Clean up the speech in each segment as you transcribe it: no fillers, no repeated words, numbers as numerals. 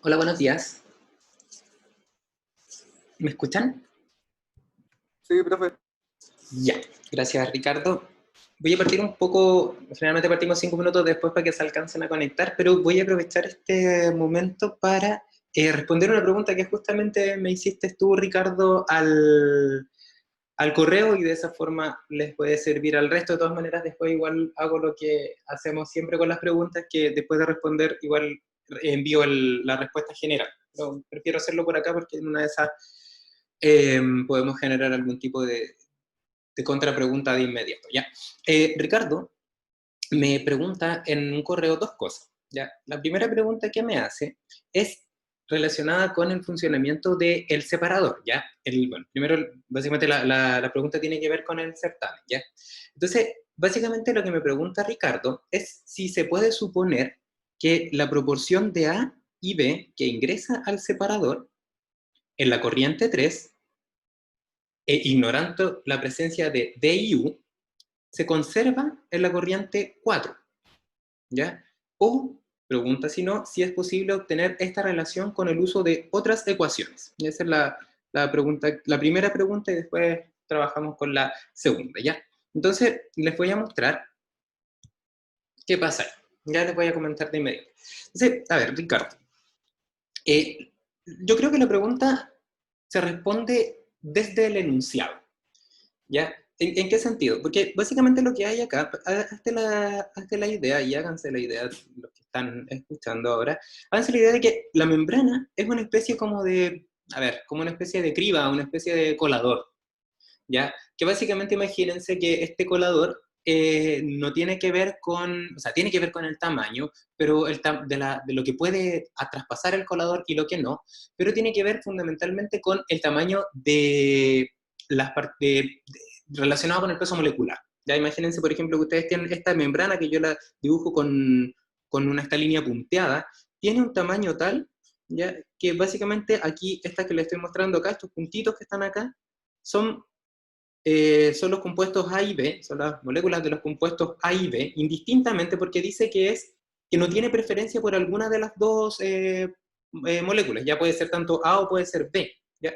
Hola, buenos días. ¿Me escuchan? Sí, profe. Ya, gracias Ricardo. Voy a partir un poco, generalmente partimos 5 minutos después para que se alcancen a conectar, pero voy a aprovechar este momento para responder una pregunta que justamente me hiciste tú, Ricardo, al correo, y de esa forma les puede servir al resto. De todas maneras, después igual hago lo que hacemos siempre con las preguntas, que después de responder igual envío la respuesta general. Pero prefiero hacerlo por acá porque en una de esas podemos generar algún tipo de contrapregunta de inmediato. ¿Ya? Ricardo me pregunta en un correo dos cosas. ¿Ya? La primera pregunta que me hace es relacionada con el funcionamiento del separador. ¿Ya? Bueno, primero, básicamente la pregunta tiene que ver con el certamen. ¿Ya? Entonces, básicamente lo que me pregunta Ricardo es si se puede suponer que la proporción de A y B que ingresa al separador en la corriente 3, ignorando la presencia de D y U, se conserva en la corriente 4, ¿ya? O, pregunta si no, si es posible obtener esta relación con el uso de otras ecuaciones. Y esa es la primera pregunta, y después trabajamos con la segunda, ¿ya? Entonces, les voy a mostrar qué pasa ahí. Ya les voy a comentar de inmediato. Entonces, a ver, Ricardo, yo creo que la pregunta se responde desde el enunciado. ¿Ya? ¿En qué sentido? Porque básicamente lo que hay acá, hazte la idea, y háganse la idea los que están escuchando ahora, háganse la idea de que la membrana es una especie como de, a ver, como una especie de criba, una especie de colador, ¿ya? Que básicamente imagínense que este colador no tiene que ver con, o sea, tiene que ver con el tamaño, pero de lo que puede traspasar el colador y lo que no, pero tiene que ver fundamentalmente con el tamaño de las partes relacionado con el peso molecular. Ya imagínense, por ejemplo, que ustedes tienen esta membrana que yo la dibujo con esta línea punteada, tiene un tamaño tal, ya, que básicamente aquí, esta que le estoy mostrando acá, estos puntitos que están acá, son son los compuestos A y B, son las moléculas de los compuestos A y B, indistintamente, porque dice que no tiene preferencia por alguna de las dos moléculas, ya puede ser tanto A o puede ser B, ¿ya?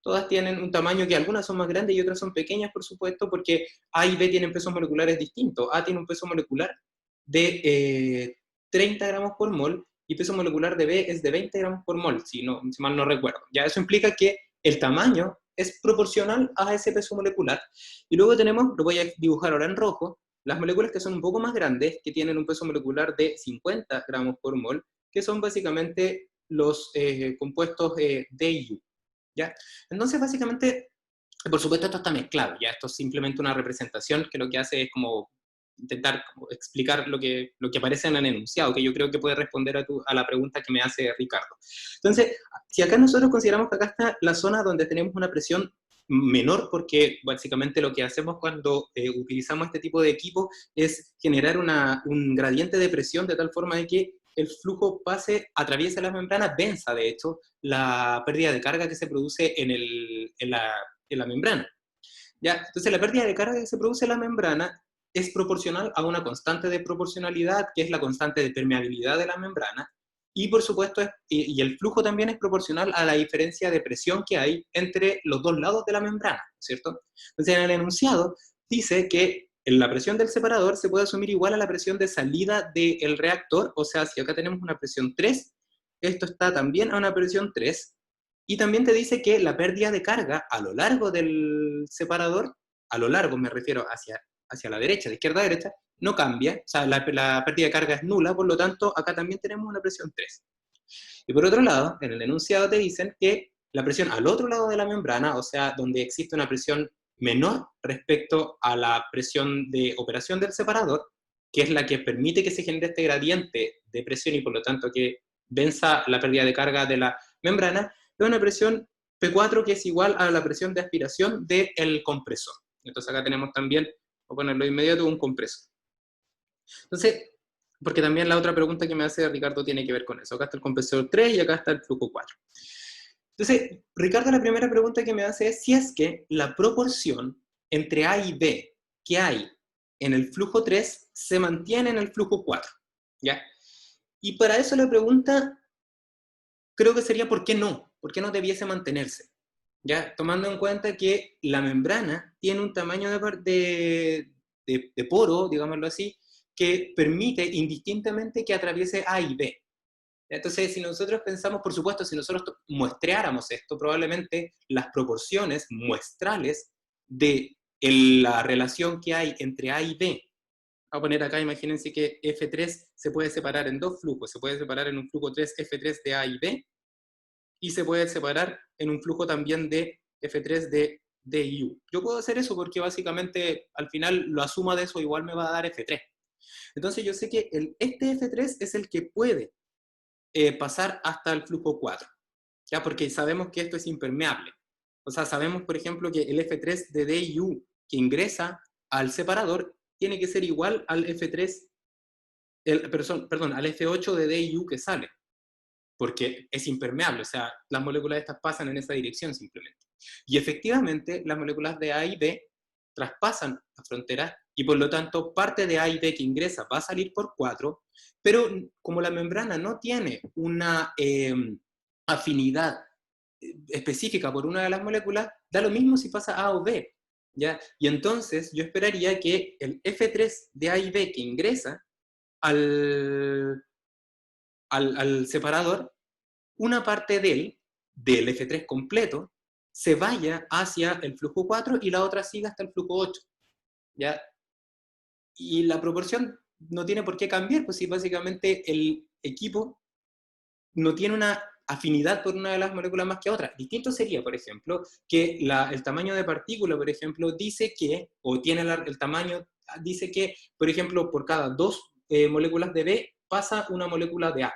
Todas tienen un tamaño que algunas son más grandes y otras son pequeñas, por supuesto, porque A y B tienen pesos moleculares distintos. A tiene un peso molecular de 30 gramos por mol, y peso molecular de B es de 20 gramos por mol, si mal no recuerdo. Ya eso implica que el tamaño es proporcional a ese peso molecular. Y luego tenemos, lo voy a dibujar ahora en rojo, las moléculas que son un poco más grandes, que tienen un peso molecular de 50 gramos por mol, que son básicamente los compuestos D y U. ¿Ya? Entonces, básicamente, por supuesto, esto está mezclado, ya esto es simplemente una representación que lo que hace es como intentar como explicar lo que aparece en el enunciado, que yo creo que puede responder a la pregunta que me hace Ricardo. Entonces, si acá nosotros consideramos que acá está la zona donde tenemos una presión menor, porque básicamente lo que hacemos cuando utilizamos este tipo de equipo es generar un gradiente de presión de tal forma de que el flujo atraviese la membrana, venza de hecho la pérdida de carga que se produce en la membrana. ¿Ya? Entonces la pérdida de carga que se produce en la membrana es proporcional a una constante de proporcionalidad, que es la constante de permeabilidad de la membrana, y por supuesto, y el flujo también es proporcional a la diferencia de presión que hay entre los dos lados de la membrana, ¿cierto? Entonces en el enunciado dice que la presión del separador se puede asumir igual a la presión de salida del reactor, o sea, si acá tenemos una presión 3, esto está también a una presión 3, y también te dice que la pérdida de carga a lo largo del separador, a lo largo me refiero hacia la derecha, de izquierda a derecha, no cambia, o sea, la pérdida de carga es nula, por lo tanto, acá también tenemos una presión 3. Y por otro lado, en el enunciado te dicen que la presión al otro lado de la membrana, o sea, donde existe una presión menor respecto a la presión de operación del separador, que es la que permite que se genere este gradiente de presión y por lo tanto que venza la pérdida de carga de la membrana, es una presión P4 que es igual a la presión de aspiración del compresor. Entonces acá tenemos también, voy a ponerlo de inmediato, un compresor. Entonces, porque también la otra pregunta que me hace Ricardo tiene que ver con eso. Acá está el compresor 3 y acá está el flujo 4. Entonces, Ricardo, la primera pregunta que me hace es si es que la proporción entre A y B que hay en el flujo 3 se mantiene en el flujo 4. ¿Ya? Y para eso la pregunta creo que sería ¿por qué no? ¿Por qué no debiese mantenerse? ¿Ya? Tomando en cuenta que la membrana tiene un tamaño de poro, digámoslo así, que permite indistintamente que atraviese A y B. Entonces, si nosotros pensamos, por supuesto, si nosotros muestreáramos esto, probablemente las proporciones muestrales de la relación que hay entre A y B, voy a poner acá, imagínense que F3 se puede separar en dos flujos, se puede separar en un flujo 3 F3 de A y B, y se puede separar en un flujo también de F3 de D y U. Yo puedo hacer eso porque básicamente al final la suma de eso igual me va a dar F3. Entonces yo sé que este F3 es el que puede pasar hasta el flujo 4, ¿ya? Porque sabemos que esto es impermeable. O sea, sabemos, por ejemplo, que el F3 de D y U que ingresa al separador tiene que ser igual al F3, perdón, al F8 de D y U que sale, porque es impermeable, o sea, las moléculas estas pasan en esa dirección simplemente. Y efectivamente, las moléculas de A y B traspasan la frontera y por lo tanto parte de A y B que ingresa va a salir por 4, pero como la membrana no tiene una afinidad específica por una de las moléculas, da lo mismo si pasa A o B, ¿ya? Y entonces yo esperaría que el F3 de A y B que ingresa al separador, una parte del F3 completo, se vaya hacia el flujo 4 y la otra siga hasta el flujo 8, ¿ya? Y la proporción no tiene por qué cambiar, pues si básicamente el equipo no tiene una afinidad por una de las moléculas más que otra. Distinto sería, por ejemplo, que el tamaño de partícula, por ejemplo, dice que, o tiene el tamaño, dice que, por ejemplo, por cada dos moléculas de B pasa una molécula de A.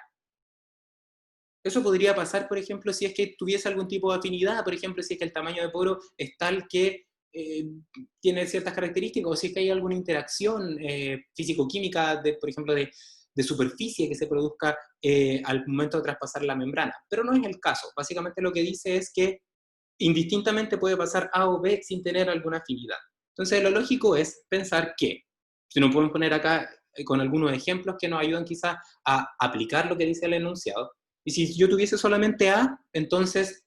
Eso podría pasar, por ejemplo, si es que tuviese algún tipo de afinidad, por ejemplo, si es que el tamaño de poro es tal que tiene ciertas características, o si es que hay alguna interacción físico-química, por ejemplo, de superficie que se produzca al momento de traspasar la membrana. Pero no es el caso. Básicamente lo que dice es que indistintamente puede pasar A o B sin tener alguna afinidad. Entonces, lo lógico es pensar que, si nos podemos poner acá con algunos ejemplos que nos ayudan quizás a aplicar lo que dice el enunciado, y si yo tuviese solamente A, entonces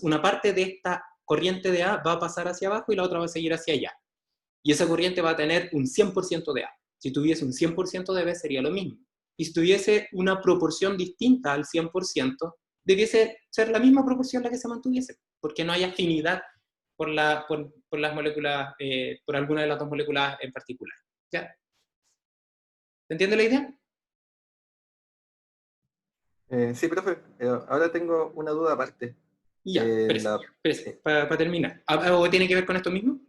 una parte de esta corriente de A va a pasar hacia abajo y la otra va a seguir hacia allá. Y esa corriente va a tener un 100% de A. Si tuviese un 100% de B sería lo mismo. Y si tuviese una proporción distinta al 100%, debiese ser la misma proporción la que se mantuviese, porque no hay afinidad por las moléculas, por alguna de las dos moléculas en particular. ¿Ya? ¿Se entiende la idea? Sí, profe. Ahora tengo una duda aparte. Y ya, Eh, espérese, la... espérese, para terminar. ¿Algo tiene que ver con esto mismo?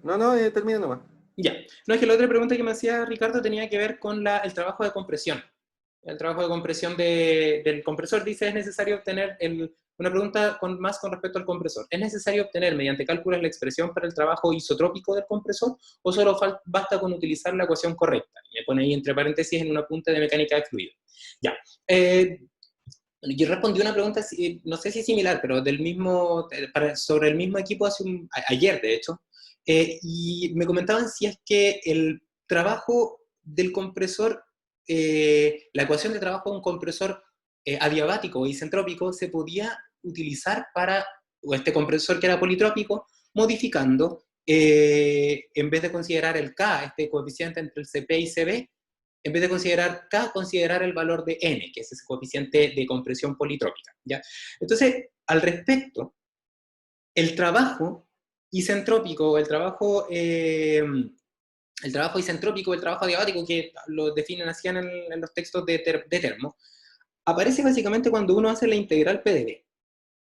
No, no, termina nomás. Ya. No, es que la otra pregunta que me hacía Ricardo tenía que ver con el trabajo de compresión. El trabajo de compresión del compresor. Dice, es necesario obtener, una pregunta más con respecto al compresor. ¿Es necesario obtener mediante cálculos la expresión para el trabajo isotrópico del compresor o solo basta con utilizar la ecuación correcta? Y me pone ahí entre paréntesis en un apunte de mecánica de fluido. Ya. Yo respondí una pregunta, no sé si es similar, pero sobre el mismo equipo ayer, de hecho, y me comentaban si es que el trabajo del compresor, la ecuación de trabajo de un compresor adiabático o isentrópico se podía utilizar o este compresor que era politrópico, modificando, en vez de considerar el K, este coeficiente entre el CP y CB, en vez de considerar K, considerar el valor de N, que es ese coeficiente de compresión politrópica, ¿ya? Entonces, al respecto, el trabajo isentrópico, el trabajo isentrópico, el trabajo adiabático, que lo definen así en los textos de Termo, aparece básicamente cuando uno hace la integral PdV,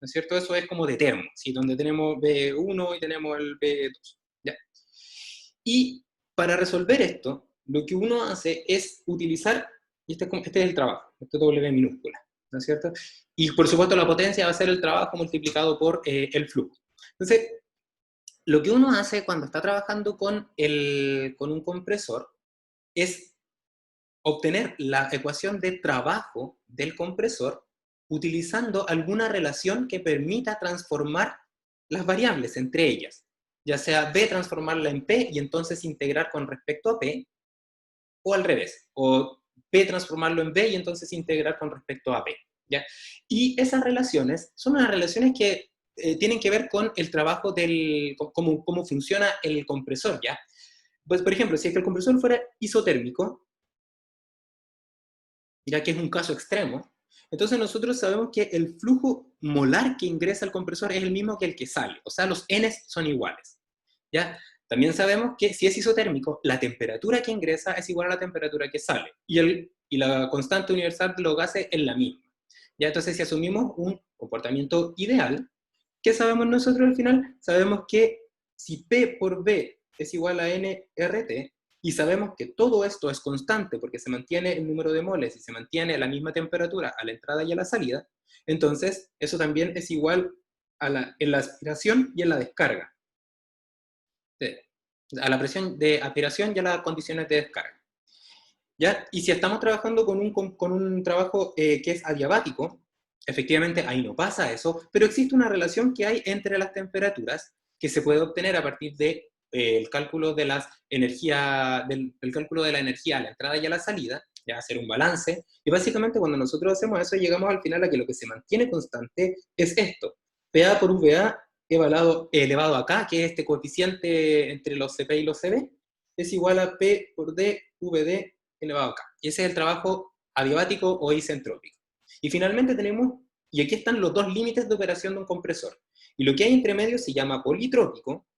¿no es cierto? Eso es como de Termo, ¿sí? Donde tenemos B1 y tenemos el B2, ¿ya? Y para resolver esto, lo que uno hace es utilizar, y este es el trabajo, este W minúscula, ¿no es cierto? Y por supuesto la potencia va a ser el trabajo multiplicado por el flujo. Entonces, lo que uno hace cuando está trabajando con un compresor es obtener la ecuación de trabajo del compresor utilizando alguna relación que permita transformar las variables entre ellas, ya sea B transformarla en P y entonces integrar con respecto a P, o al revés, o P transformarlo en B y entonces integrar con respecto a B, ¿ya? Y esas relaciones son unas relaciones que tienen que ver con el trabajo del, cómo funciona el compresor, ¿ya? Pues, por ejemplo, si es que el compresor fuera isotérmico, ya que es un caso extremo, entonces nosotros sabemos que el flujo molar que ingresa al compresor es el mismo que el que sale, o sea, los N son iguales, ¿ya? También sabemos que si es isotérmico, la temperatura que ingresa es igual a la temperatura que sale, y la constante universal de los gases es la misma, ¿ya? Entonces, si asumimos un comportamiento ideal, ¿qué sabemos nosotros al final? Sabemos que si P por B es igual a nRT, y sabemos que todo esto es constante porque se mantiene el número de moles y se mantiene la misma temperatura a la entrada y a la salida, entonces eso también es igual en la aspiración y en la descarga. A la presión de aspiración y a las condiciones de descarga. ¿Ya? Y si estamos trabajando con un trabajo que es adiabático, efectivamente ahí no pasa eso, pero existe una relación que hay entre las temperaturas que se puede obtener a partir de el cálculo de las energía, del cálculo de la energía a la entrada y a la salida, ya hacer un balance, y básicamente cuando nosotros hacemos eso llegamos al final a que lo que se mantiene constante es esto, PA por VA elevado a K, que es este coeficiente entre los CP y los CB, es igual a P por D, VD elevado a K. Y ese es el trabajo adiabático o isentrópico. Y finalmente tenemos, y aquí están los dos límites de operación de un compresor. Y lo que hay entre medio se llama politrópico,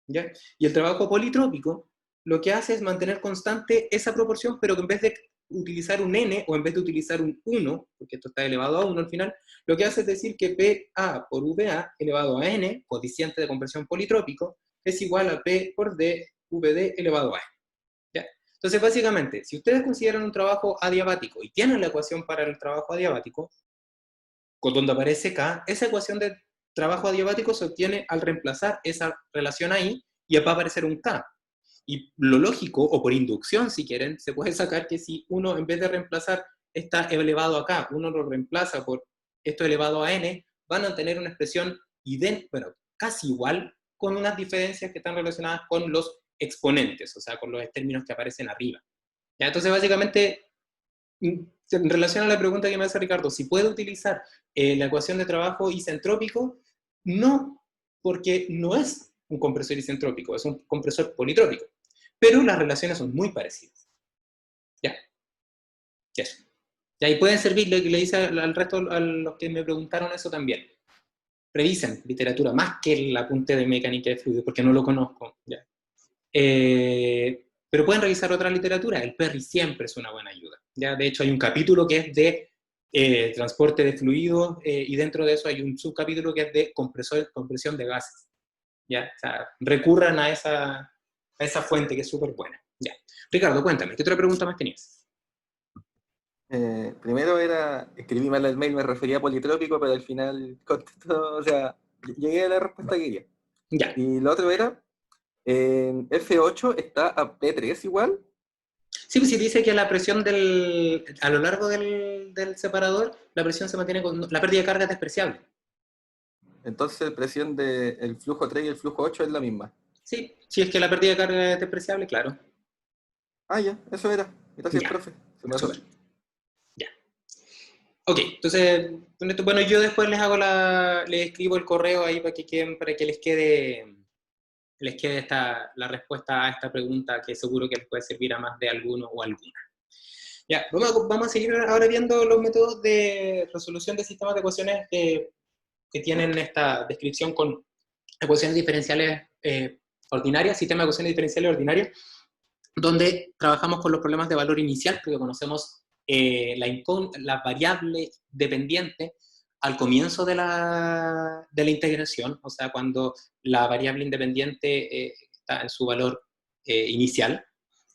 ¿ya? Y el trabajo politrópico lo que hace es mantener constante esa proporción, pero que en vez de utilizar un n o en vez de utilizar un 1, porque esto está elevado a 1 al final, lo que hace es decir que PA por VA elevado a n, coeficiente de compresión politrópico, es igual a P por D, VD elevado a n. ¿Ya? Entonces, básicamente, si ustedes consideran un trabajo adiabático y tienen la ecuación para el trabajo adiabático, con donde aparece K, esa ecuación de trabajo adiabático se obtiene al reemplazar esa relación ahí y va a aparecer un K. Y lo lógico, o por inducción si quieren, se puede sacar que si uno en vez de reemplazar está elevado a K, uno lo reemplaza por esto elevado a N, van a tener una expresión idéntica, bueno, casi igual, con unas diferencias que están relacionadas con los exponentes, o sea, con los términos que aparecen arriba. ¿Ya? Entonces, básicamente, en relación a la pregunta que me hace Ricardo, si puedo utilizar la ecuación de trabajo isentrópico, no, porque no es un compresor isentrópico, es un compresor politrópico. Pero las relaciones son muy parecidas. Ya, eso. Y ahí pueden servir, le dice al resto, a los que me preguntaron eso también. Revisen literatura, más que el apunte de mecánica de fluidos, porque no lo conozco. ¿Ya? Pero pueden revisar otra literatura, el Perry siempre es una buena ayuda. ¿Ya? De hecho, hay un capítulo que es de transporte de fluidos, y dentro de eso hay un subcapítulo que es de compresión de gases. ¿Ya? O sea, recurran a esa fuente que es súper buena. Ya. Ricardo, cuéntame, ¿qué otra pregunta más tenías? Primero era, escribí mal el mail, me refería a politrópico, pero al final contestó, o sea, llegué a la respuesta que quería. Ya. Y lo otro era, en F8 está a P3 igual, Sí, pues si dice que la presión a lo largo del separador, la presión se mantiene con, la pérdida de carga es despreciable. entonces presión del flujo 3 y el flujo 8 es la misma. Sí, si es que la pérdida de carga es despreciable, claro. Ah, ya, eso era. Gracias, Ya, profe. Se me hace. súper. Ya. Ok, entonces, bueno, yo después les escribo el correo ahí para que les quede la respuesta a esta pregunta que seguro que les puede servir a más de alguno o alguna. Ya, vamos a seguir ahora viendo los métodos de resolución de sistemas de ecuaciones que tienen esta descripción con ecuaciones diferenciales ordinarias, sistema de ecuaciones diferenciales ordinarias, donde trabajamos con los problemas de valor inicial, porque conocemos la variable dependiente al comienzo de la integración, o sea, cuando la variable independiente está en su valor inicial.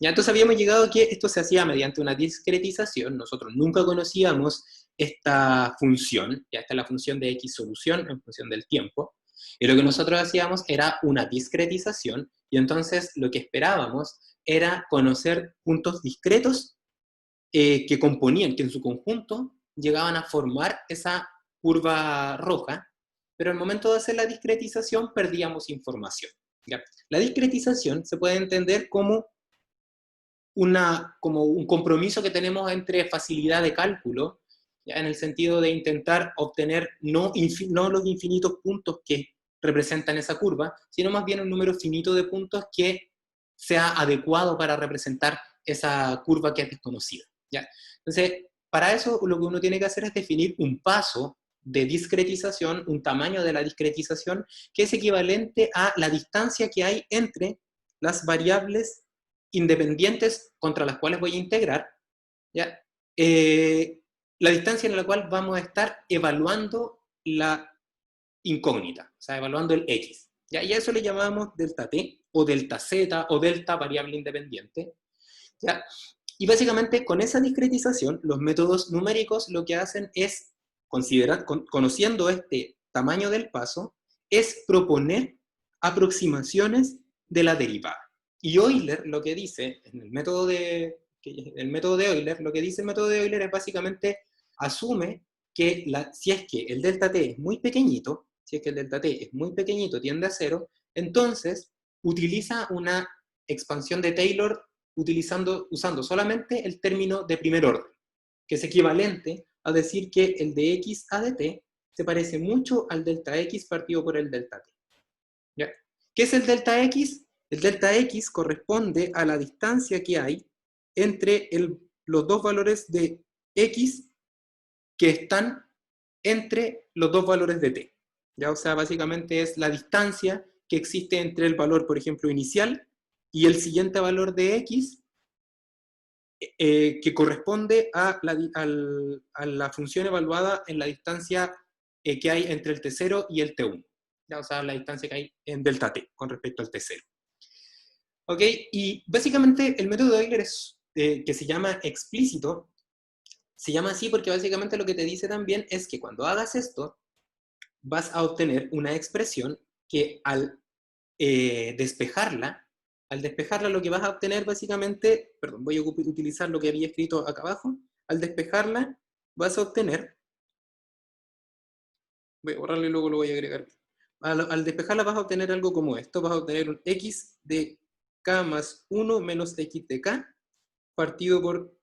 Ya entonces habíamos llegado a que esto se hacía mediante una discretización, nosotros nunca conocíamos esta función, ya esta es la función de X solución en función del tiempo, y lo que nosotros hacíamos era una discretización, y entonces lo que esperábamos era conocer puntos discretos que componían, que en su conjunto llegaban a formar esa curva roja, pero al momento de hacer la discretización perdíamos información. ¿Ya? La discretización se puede entender como como un compromiso que tenemos entre facilidad de cálculo, ¿ya? En el sentido de intentar obtener no los infinitos puntos que representan esa curva, sino más bien un número finito de puntos que sea adecuado para representar esa curva que es desconocida, ¿ya? Entonces, para eso lo que uno tiene que hacer es definir un paso de discretización, un tamaño de la discretización, que es equivalente a la distancia que hay entre las variables independientes contra las cuales voy a integrar, ¿ya? La distancia en la cual vamos a estar evaluando la incógnita, o sea, evaluando el x, ¿ya? Y a eso le llamamos delta t, o delta z, o delta variable independiente, ¿ya? Y básicamente con esa discretización, los métodos numéricos lo que hacen es, conociendo este tamaño del paso, es proponer aproximaciones de la derivada. Y Euler lo que dice, en el método de Euler, lo que dice el método de Euler es básicamente, asume que si es que el delta t es muy pequeñito, tiende a cero, entonces utiliza una expansión de Taylor usando solamente el término de primer orden, que es equivalente a decir que el de x a de t se parece mucho al delta x partido por el delta t. ¿Ya? ¿Qué es el delta x? El delta x corresponde a la distancia que hay entre los dos valores de x que están entre los dos valores de t. ¿Ya? O sea, básicamente es la distancia que existe entre el valor, por ejemplo, inicial y el siguiente valor de x, que corresponde a la función evaluada en la distancia que hay entre el t0 y el t1. ¿Ya? O sea, la distancia que hay en delta t con respecto al t0. ¿Ok? Y básicamente el método de Euler que se llama explícito, se llama así porque básicamente lo que te dice también es que cuando hagas esto, vas a obtener una expresión que al despejarla lo que vas a obtener básicamente, perdón, voy a utilizar lo que había escrito acá abajo, al despejarla vas a obtener, voy a borrarlo y luego lo voy a agregar. Al despejarla vas a obtener algo como esto, vas a obtener un x de k más 1 menos x de k partido por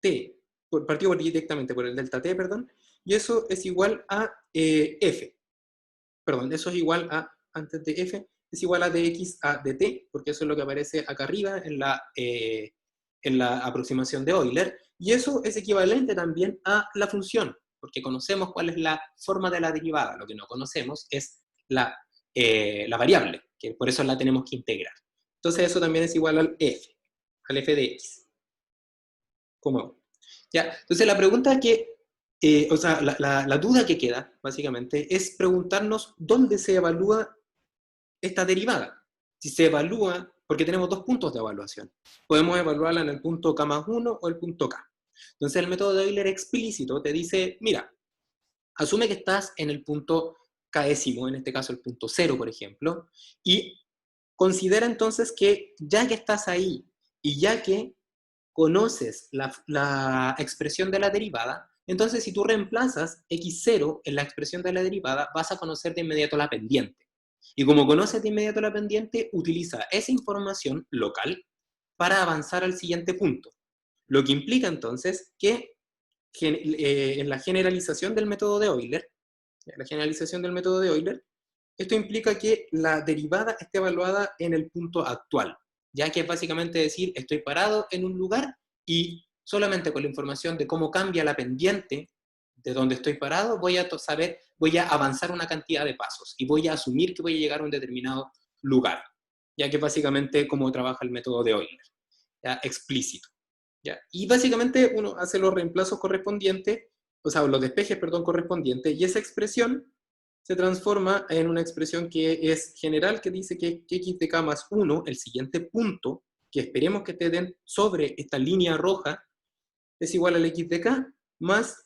t, partido directamente por el delta t, perdón, y eso es igual a f. Perdón, eso es igual a, antes de f, es igual a dx a dt, porque eso es lo que aparece acá arriba en la aproximación de Euler, y eso es equivalente también a la función, porque conocemos cuál es la forma de la derivada, lo que no conocemos es la variable, que por eso la tenemos que integrar. Entonces eso también es igual al f de x. ¿Cómo? ¿Ya? Entonces la pregunta que o sea, la duda que queda, básicamente, es preguntarnos dónde se evalúa esta derivada. Si se evalúa, porque tenemos dos puntos de evaluación. Podemos evaluarla en el punto k más 1 o el punto k. Entonces el método de Euler explícito te dice, mira, asume que estás en el punto késimo, en este caso el punto 0, por ejemplo, y considera entonces que ya que estás ahí y ya que conoces la expresión de la derivada, entonces si tú reemplazas x0 en la expresión de la derivada, vas a conocer de inmediato la pendiente. Y como conoces de inmediato la pendiente, utiliza esa información local para avanzar al siguiente punto. Lo que implica entonces que en la generalización del método de Euler, esto implica que la derivada esté evaluada en el punto actual, ya que es básicamente decir, estoy parado en un lugar y solamente con la información de cómo cambia la pendiente de donde estoy parado, voy a avanzar una cantidad de pasos y voy a asumir que voy a llegar a un determinado lugar, ya que básicamente cómo trabaja el método de Euler, ya explícito. ¿Ya? Y básicamente uno hace los reemplazos correspondientes, o sea, los despejes, perdón, correspondientes, y esa expresión se transforma en una expresión que es general, que dice que x de k más 1, el siguiente punto, que esperemos que te den sobre esta línea roja, es igual al x de k, más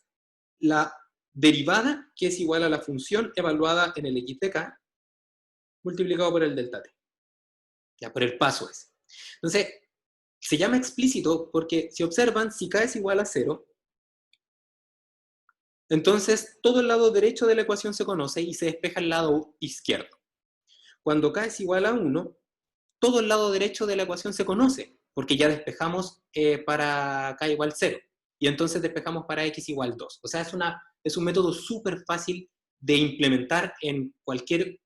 la derivada, que es igual a la función evaluada en el x de k, multiplicado por el delta t. Ya, por el paso ese. Entonces, se llama explícito porque, si observan, si k es igual a 0, entonces todo el lado derecho de la ecuación se conoce y se despeja el lado izquierdo. Cuando k es igual a 1, todo el lado derecho de la ecuación se conoce, porque ya despejamos para k igual 0, y entonces despejamos para x igual 2. O sea, es un método súper fácil de implementar en cualquier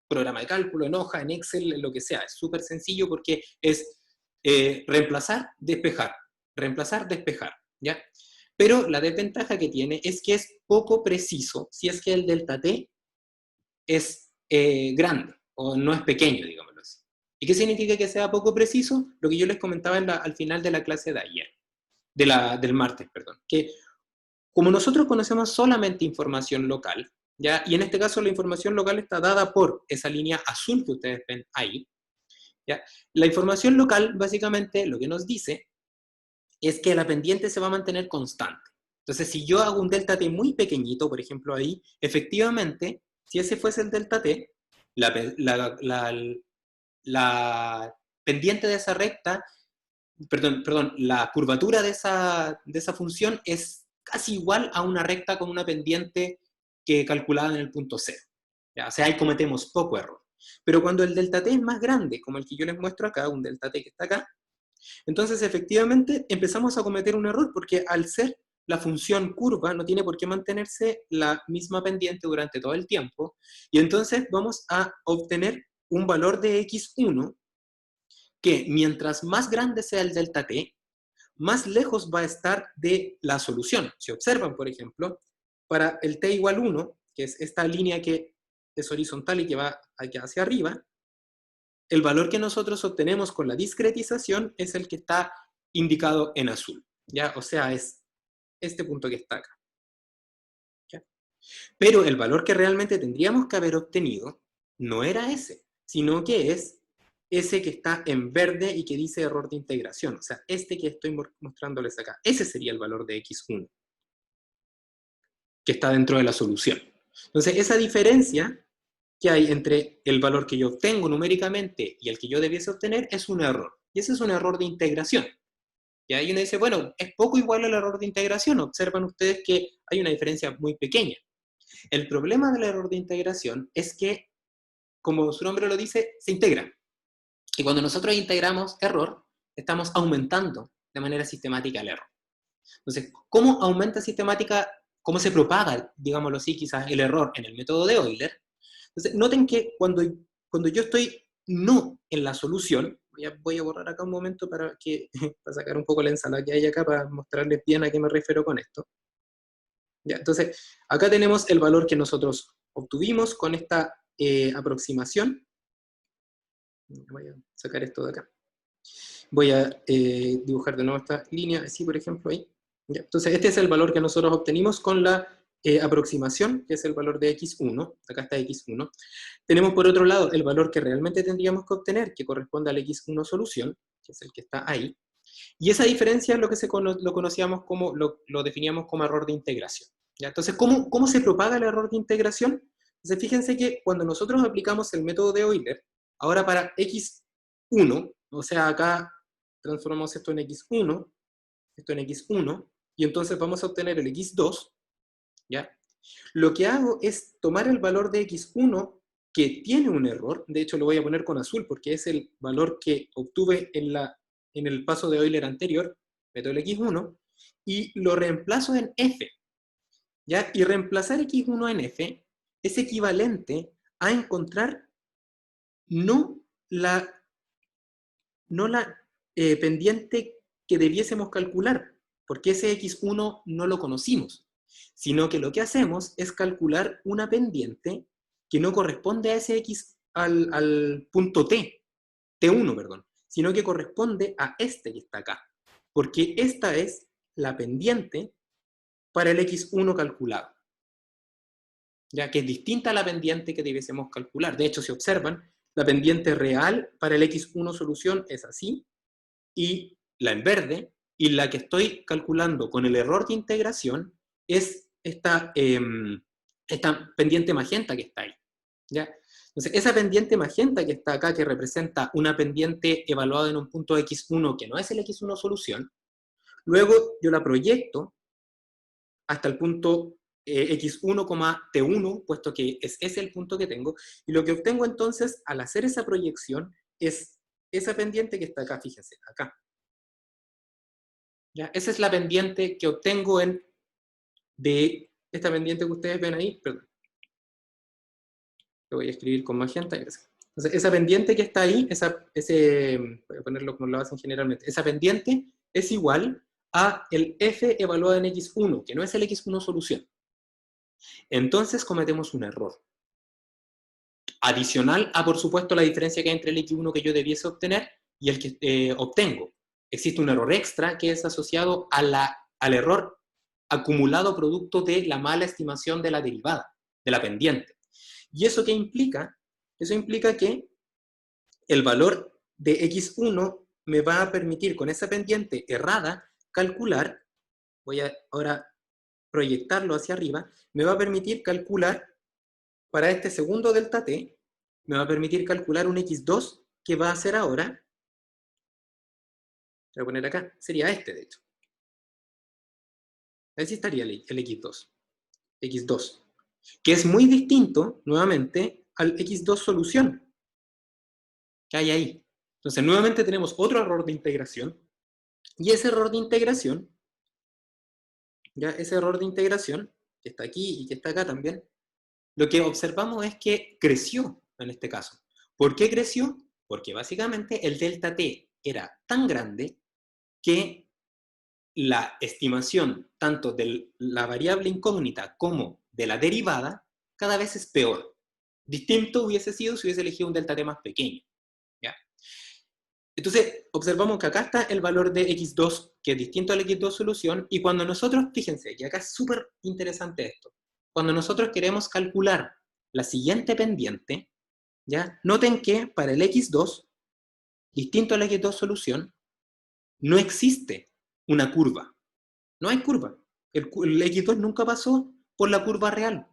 programa de cálculo, en hoja, en Excel, en lo que sea. Es súper sencillo porque es reemplazar, despejar, reemplazar, despejar, ¿ya? Pero la desventaja que tiene es que es poco preciso si es que el delta t es grande o no es pequeño, digámoslo así. ¿Y qué significa que sea poco preciso? Lo que yo les comentaba al final de la clase de ayer, del martes, perdón, que como nosotros conocemos solamente información local, ¿ya? Y en este caso la información local está dada por esa línea azul que ustedes ven ahí, ¿ya? La información local básicamente lo que nos dice es que la pendiente se va a mantener constante. Entonces, si yo hago un delta t muy pequeñito, por ejemplo ahí, efectivamente, si ese fuese el delta t, la pendiente de esa recta, perdón, la curvatura de esa función es casi igual a una recta con una pendiente que calculada en el punto cero. ¿Ya? O sea, ahí cometemos poco error. Pero cuando el delta t es más grande, como el que yo les muestro acá, un delta t que está acá, entonces efectivamente empezamos a cometer un error, porque al ser la función curva no tiene por qué mantenerse la misma pendiente durante todo el tiempo, y entonces vamos a obtener un valor de x1 que mientras más grande sea el delta t, más lejos va a estar de la solución. Si observan, por ejemplo, para el t igual 1, que es esta línea que es horizontal y que va hacia arriba, el valor que nosotros obtenemos con la discretización es el que está indicado en azul, ¿ya? O sea, es este punto que está acá, ¿ya? Pero el valor que realmente tendríamos que haber obtenido no era ese, sino que es ese que está en verde y que dice error de integración. O sea, este que estoy mostrándoles acá. Ese sería el valor de x1, que está dentro de la solución. Entonces, esa diferencia que hay entre el valor que yo obtengo numéricamente y el que yo debiese obtener es un error. Y ese es un error de integración. Y ahí uno dice, bueno, es poco igual al error de integración. Observan ustedes que hay una diferencia muy pequeña. El problema del error de integración es que, como su nombre lo dice, se integra. Y cuando nosotros integramos error, estamos aumentando de manera sistemática el error. Entonces, ¿cómo aumenta sistemática, cómo se propaga, digámoslo así, quizás el error en el método de Euler? Entonces, noten que cuando yo estoy no en la solución, voy a borrar acá un momento para sacar un poco la ensalada que hay acá para mostrarles bien a qué me refiero con esto. ¿Ya? Entonces, acá tenemos el valor que nosotros obtuvimos con esta aproximación. Voy a sacar esto de acá. Voy a dibujar de nuevo esta línea, así por ejemplo ahí. ¿Ya? Entonces este es el valor que nosotros obtenimos con la aproximación, que es el valor de x1, acá está x1. Tenemos por otro lado el valor que realmente tendríamos que obtener, que corresponde al x1 solución, que es el que está ahí. Y esa diferencia es lo que lo conocíamos como, lo definíamos como error de integración. ¿Ya? Entonces, ¿cómo se propaga el error de integración? Entonces, fíjense que cuando nosotros aplicamos el método de Euler, ahora para x1, o sea, acá transformamos esto en x1, esto en x1, y entonces vamos a obtener el x2, ¿ya? Lo que hago es tomar el valor de x1 que tiene un error, de hecho lo voy a poner con azul porque es el valor que obtuve en el paso de Euler anterior, meto el x1, y lo reemplazo en f, ¿ya? Y reemplazar x1 en f es equivalente a encontrar no la, no la pendiente que debiésemos calcular, porque ese x1 no lo conocimos, sino que lo que hacemos es calcular una pendiente que no corresponde a ese x al punto t1, perdón, sino que corresponde a este que está acá, porque esta es la pendiente para el x1 calculado, ya que es distinta a la pendiente que debiésemos calcular. De hecho, si observan, la pendiente real para el x1 solución es así, y la en verde, y la que estoy calculando con el error de integración es esta pendiente magenta que está ahí, ¿ya? Entonces, esa pendiente magenta que está acá, que representa una pendiente evaluada en un punto x1 que no es el x1 solución, luego yo la proyecto hasta el punto x1, t1, puesto que es ese el punto que tengo, y lo que obtengo entonces al hacer esa proyección es esa pendiente que está acá, fíjense, acá. ¿Ya? Esa es la pendiente que obtengo de esta pendiente que ustedes ven ahí, perdón. Lo voy a escribir con magenta. Entonces, esa pendiente que está ahí, voy a ponerlo como lo hacen generalmente, esa pendiente es igual a el f evaluado en x1, que no es el x1 solución. Entonces cometemos un error. Adicional a, por supuesto, la diferencia que hay entre el x1 que yo debiese obtener y el que obtengo. Existe un error extra que es asociado al error acumulado producto de la mala estimación de la derivada, de la pendiente. ¿Y eso qué implica? Eso implica que el valor de x1 me va a permitir, con esa pendiente errada, calcular, voy a ahora proyectarlo hacia arriba, me va a permitir calcular, para este segundo delta t, me va a permitir calcular un x2 que va a ser ahora, voy a poner acá, sería este de hecho. Así estaría el x2. x2, que es muy distinto, nuevamente, al x2 solución que hay ahí. Entonces, nuevamente tenemos otro error de integración, y ese error de integración, ya ese error de integración, que está aquí y que está acá también, lo que observamos es que creció en este caso. ¿Por qué creció? Porque básicamente el delta t era tan grande que la estimación tanto de la variable incógnita como de la derivada cada vez es peor. Distinto hubiese sido si hubiese elegido un delta t más pequeño. ¿Ya? Entonces, observamos que acá está el valor de x2, que es distinto al x2 solución, y cuando nosotros, fíjense, que acá es súper interesante esto, cuando nosotros queremos calcular la siguiente pendiente, ¿ya? Noten que para el x2, distinto al x2 solución, no existe una curva. No hay curva. El x2 nunca pasó por la curva real.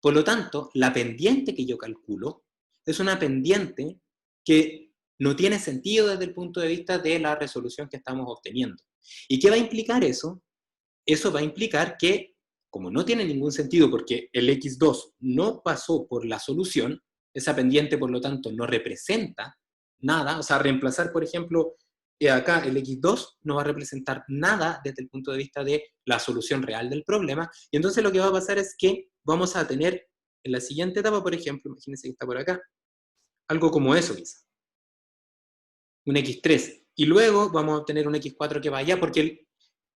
Por lo tanto, la pendiente que yo calculo es una pendiente que no tiene sentido desde el punto de vista de la resolución que estamos obteniendo. ¿Y qué va a implicar eso? Eso va a implicar que, como no tiene ningún sentido porque el x2 no pasó por la solución, esa pendiente, por lo tanto, no representa nada. O sea, reemplazar, por ejemplo, acá el x2 no va a representar nada desde el punto de vista de la solución real del problema. Y entonces lo que va a pasar es que vamos a tener en la siguiente etapa, por ejemplo, imagínense que está por acá, algo como eso quizá, un x3. Y luego vamos a obtener un x4 que va allá, porque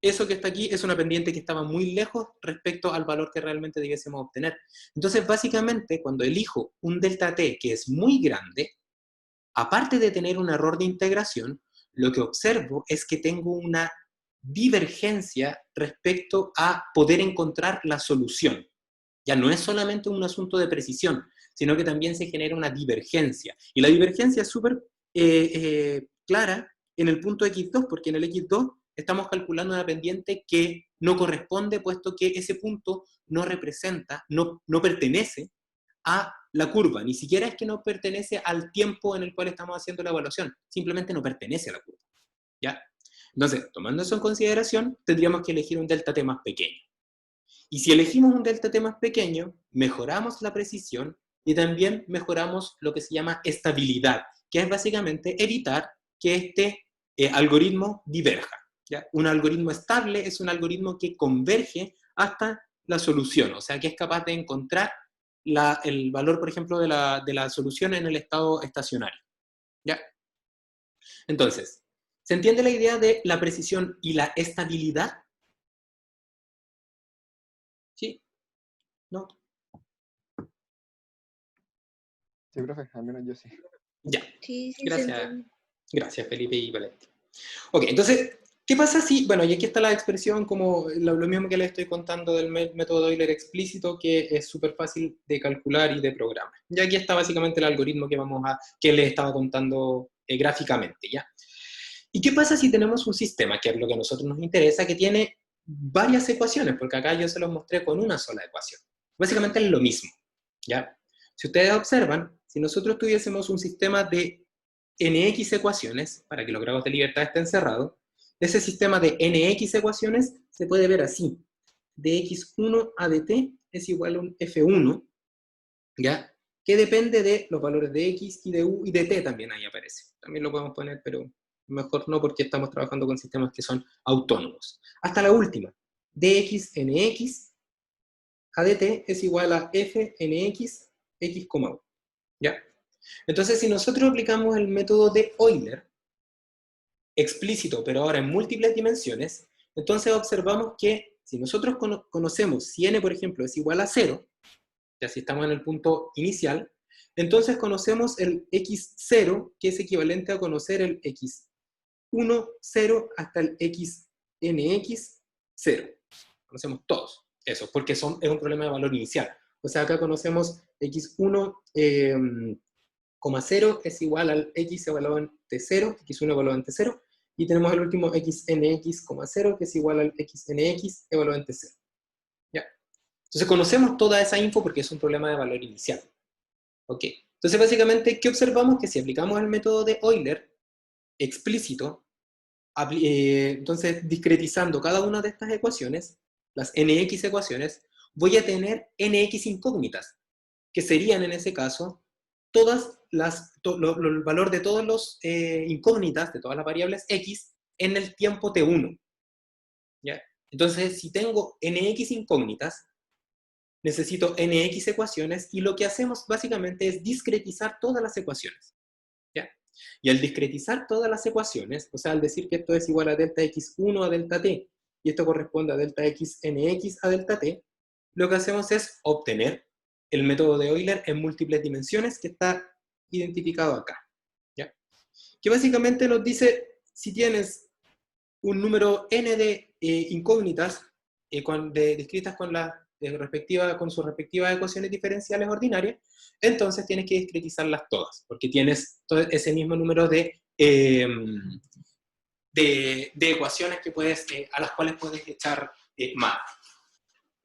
eso que está aquí es una pendiente que estaba muy lejos respecto al valor que realmente debiésemos obtener. Entonces, básicamente, cuando elijo un delta t que es muy grande, aparte de tener un error de integración, lo que observo es que tengo una divergencia respecto a poder encontrar la solución. Ya no es solamente un asunto de precisión, sino que también se genera una divergencia. Y la divergencia es súper clara en el punto x2, porque en el x2 estamos calculando una pendiente que no corresponde, puesto que ese punto no representa, no pertenece a la curva, ni siquiera es que no pertenece al tiempo en el cual estamos haciendo la evaluación, simplemente no pertenece a la curva. ¿Ya? Entonces, tomando eso en consideración, tendríamos que elegir un delta t más pequeño. Y si elegimos un delta t más pequeño, mejoramos la precisión y también mejoramos lo que se llama estabilidad, que es básicamente evitar que este algoritmo diverja. ¿Ya? Un algoritmo estable es un algoritmo que converge hasta la solución, o sea, que es capaz de encontrar el valor, por ejemplo, de la solución en el estado estacionario. ¿Ya? Entonces, ¿se entiende la idea de la precisión y la estabilidad? ¿Sí? ¿No? Sí, profe, al menos yo sí. Ya. Sí, sí, se Gracias. entiende. Gracias, Felipe y Valentín. Ok, entonces, ¿qué pasa si, bueno, y aquí está la expresión como lo mismo que les estoy contando del método Euler explícito, que es súper fácil de calcular y de programar. Y aquí está básicamente el algoritmo que les estaba contando gráficamente, ¿ya? ¿Y qué pasa si tenemos un sistema, que es lo que a nosotros nos interesa, que tiene varias ecuaciones? Porque acá yo se los mostré con una sola ecuación. Básicamente es lo mismo, ¿ya? Si ustedes observan, si nosotros tuviésemos un sistema de nx ecuaciones, para que los grados de libertad estén cerrados, ese sistema de nx ecuaciones se puede ver así. Dx1 a dt es igual a un f1, ¿ya? Que depende de los valores de x y de u y de t también ahí aparece. También lo podemos poner, pero mejor no porque estamos trabajando con sistemas que son autónomos. Hasta la última, dxnx a dt es igual a fnx x, 1. ¿Ya? Entonces, si nosotros aplicamos el método de Euler, explícito, pero ahora en múltiples dimensiones, entonces observamos que si nosotros conocemos si n, por ejemplo, es igual a 0, ya si estamos en el punto inicial, entonces conocemos el x0, que es equivalente a conocer el x1, 0, hasta el xnx, 0. Conocemos todos eso, porque es un problema de valor inicial. O sea, acá conocemos x1, 0 es igual al x evaluado en t0, x1 evaluado en t0, y tenemos el último xnx, 0, que es igual al xnx evaluado en t0. ¿Ya? Entonces conocemos toda esa info porque es un problema de valor inicial. ¿Ok? Entonces básicamente, ¿qué observamos? Que si aplicamos el método de Euler explícito, entonces discretizando cada una de estas ecuaciones, las nx ecuaciones, voy a tener nx incógnitas, que serían en ese caso todas el valor de todas las incógnitas, de todas las variables x, en el tiempo t1. ¿Ya? Entonces, si tengo nx incógnitas, necesito nx ecuaciones, y lo que hacemos básicamente es discretizar todas las ecuaciones. ¿Ya? Y al discretizar todas las ecuaciones, o sea, al decir que esto es igual a delta x1 a delta t, y esto corresponde a delta xnx a delta t, lo que hacemos es obtener el método de Euler en múltiples dimensiones que está identificado acá. ¿Ya? Que básicamente nos dice, si tienes un número n de incógnitas descritas con sus respectivas ecuaciones diferenciales ordinarias, entonces tienes que discretizarlas todas, porque tienes todo ese mismo número de ecuaciones que a las cuales puedes echar mano.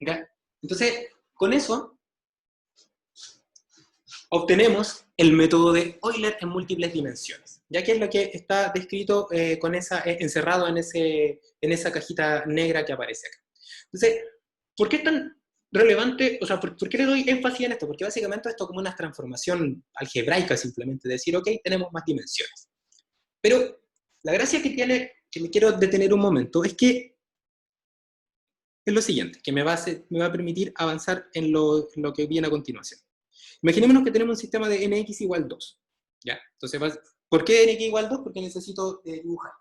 ¿Okay? Entonces, con eso obtenemos el método de Euler en múltiples dimensiones, ya que es lo que está descrito encerrado en esa cajita negra que aparece acá. Entonces, ¿por qué es tan relevante? O sea, ¿por qué le doy énfasis en esto? Porque básicamente esto es como una transformación algebraica, simplemente decir, ok, tenemos más dimensiones. Pero la gracia que tiene, que me quiero detener un momento, es que es lo siguiente, que me va a permitir avanzar en lo que viene a continuación. Imaginémonos que tenemos un sistema de nx igual 2. ¿Ya? Entonces, ¿por qué nx igual 2? Porque necesito dibujar.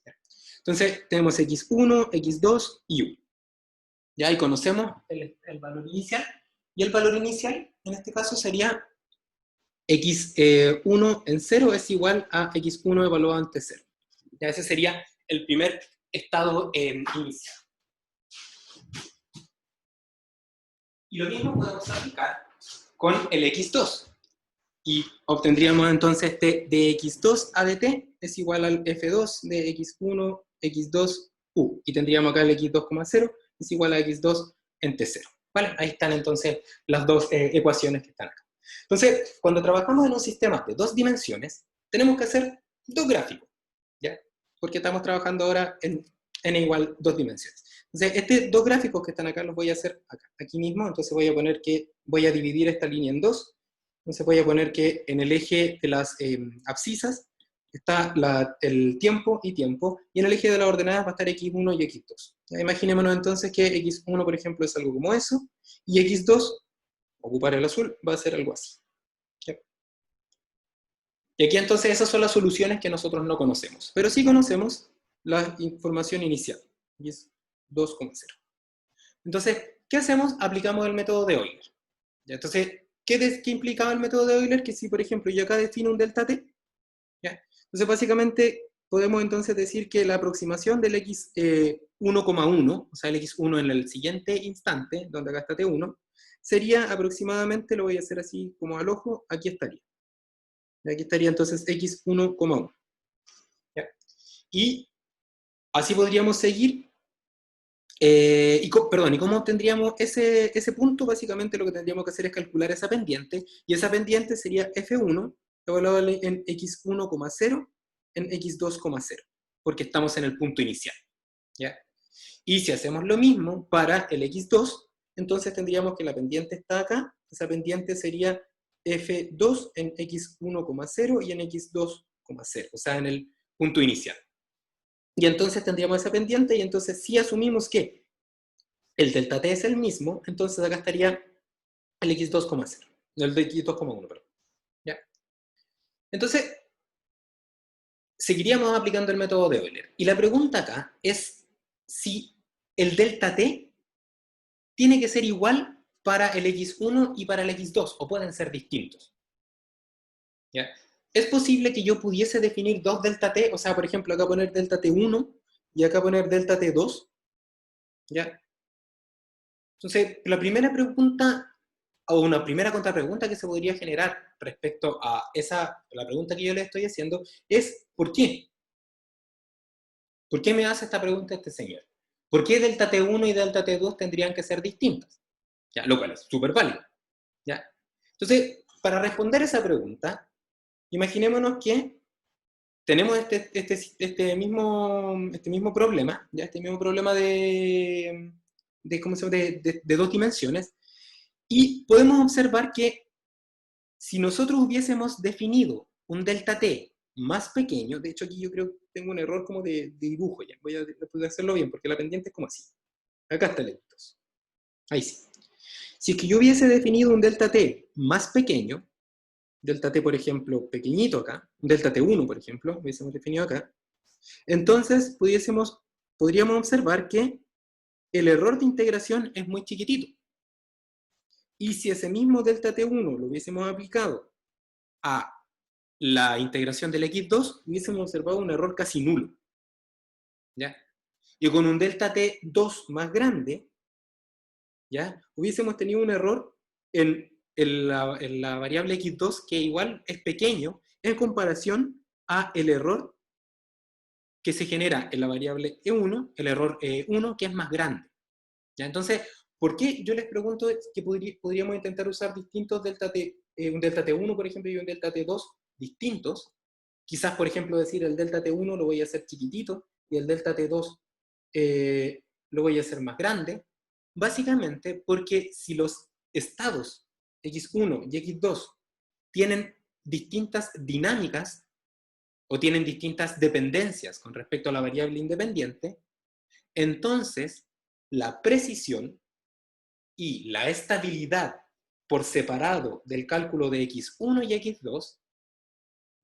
¿Ya? Entonces, tenemos x1, x2 y u. Ya ahí conocemos el valor inicial. Y el valor inicial, en este caso, sería x1 en 0 es igual a x1 evaluado ante 0. Ya ese sería el primer estado inicial. Y lo mismo podemos aplicar con el x2. Y obtendríamos entonces dx2 a dt es igual al f2 de x1, x2, u. Y tendríamos acá el x2, 0 es igual a x2 en t0. ¿Vale? Ahí están entonces las dos ecuaciones que están acá. Entonces, cuando trabajamos en un sistema de dos dimensiones, tenemos que hacer dos gráficos, ¿ya? Porque estamos trabajando ahora en n igual 2 dimensiones. Entonces, estos dos gráficos que están acá los voy a hacer aquí mismo. Entonces voy a poner que voy a dividir esta línea en dos. Entonces voy a poner que en el eje de las abscisas está el tiempo y tiempo, y en el eje de las ordenadas va a estar x1 y x2. ¿Ya? Imaginémonos entonces que x1, por ejemplo, es algo como eso, y x2, ocupar el azul, va a ser algo así. ¿Ya? Y aquí entonces esas son las soluciones que nosotros no conocemos, pero sí conocemos la información inicial, y es 2,0. Entonces, ¿qué hacemos? Aplicamos el método de Euler. ¿Ya? Entonces, ¿qué implicaba el método de Euler? Que si, por ejemplo, yo acá defino un delta t, ¿ya? Entonces, básicamente, podemos entonces decir que la aproximación del x 1,1, o sea, el x1 en el siguiente instante, donde acá está t1, sería aproximadamente, lo voy a hacer así como al ojo, aquí estaría. Y aquí estaría entonces x 1,1. ¿Ya? Y así podríamos seguir. ¿Y cómo obtendríamos ese punto? Básicamente lo que tendríamos que hacer es calcular esa pendiente, y esa pendiente sería f1 evaluado en x1,0 en x2,0, porque estamos en el punto inicial. ¿Ya? Y si hacemos lo mismo para el x2, entonces tendríamos que la pendiente está acá, esa pendiente sería f2 en x1,0 y en x2,0, o sea, en el punto inicial. Y entonces tendríamos esa pendiente, y entonces si asumimos que el delta t es el mismo, entonces acá estaría el x2,0, el de x2,1, perdón. ¿Ya? Entonces, seguiríamos aplicando el método de Euler. Y la pregunta acá es si el delta t tiene que ser igual para el x1 y para el x2, o pueden ser distintos. ¿Ya? Es posible que yo pudiese definir dos delta t, o sea, por ejemplo, acá poner delta t1 y acá poner delta t2. ¿Ya? Entonces, la primera pregunta, o una primera contrapregunta que se podría generar respecto a la pregunta que yo le estoy haciendo, es ¿por qué? ¿Por qué me hace esta pregunta este señor? ¿Por qué delta T1 y delta T2 tendrían que ser distintas? ¿Ya? Lo cual es súper válido. ¿Ya? Entonces, para responder esa pregunta, imaginémonos que tenemos este mismo problema, ¿ya? Este mismo problema ¿cómo se llama? De dos dimensiones, y podemos observar que si nosotros hubiésemos definido un delta t más pequeño, de hecho aquí yo creo que tengo un error como de dibujo, ya voy a hacerlo bien, porque la pendiente es como así. Acá está el x2. Ahí sí. Si es que yo hubiese definido un delta t más pequeño, delta t, por ejemplo, pequeñito acá, un delta t1, por ejemplo, hubiésemos definido acá, entonces podríamos observar que el error de integración es muy chiquitito. Y si ese mismo delta t1 lo hubiésemos aplicado a la integración del x2, hubiésemos observado un error casi nulo. ¿Ya? Y con un delta t2 más grande, ¿ya? Hubiésemos tenido un error en la variable x2 que igual es pequeño en comparación a el error que se genera en la variable e1, el error e1 que es más grande. ¿Ya? Entonces, ¿por qué yo les pregunto que podríamos intentar usar distintos delta t, un delta t1, por ejemplo, y un delta t2 distintos? Quizás, por ejemplo, decir el delta t1 lo voy a hacer chiquitito y el delta t2 lo voy a hacer más grande. Básicamente porque si los estados x1 y x2 tienen distintas dinámicas o tienen distintas dependencias con respecto a la variable independiente, entonces la precisión y la estabilidad por separado del cálculo de x1 y x2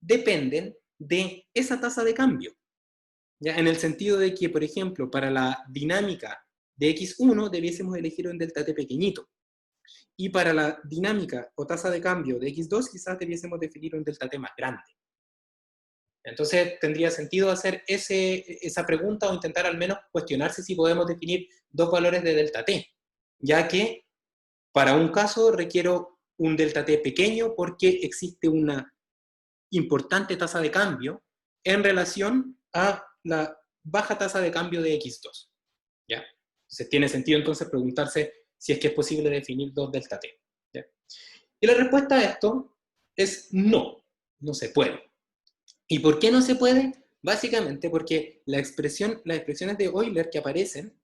dependen de esa tasa de cambio. ¿Ya? En el sentido de que, por ejemplo, para la dinámica de x1 debiésemos elegir un delta t pequeñito. Y para la dinámica o tasa de cambio de x2 quizás debiésemos definir un delta t más grande. Entonces tendría sentido hacer esa pregunta o intentar al menos cuestionarse si podemos definir dos valores de delta t, ya que para un caso requiero un delta t pequeño porque existe una importante tasa de cambio en relación a la baja tasa de cambio de x2. ¿Ya? Entonces tiene sentido entonces preguntarse si es que es posible definir dos delta t. ¿Ya? Y la respuesta a esto es no, no se puede. ¿Y por qué no se puede? Básicamente porque las expresiones de Euler que aparecen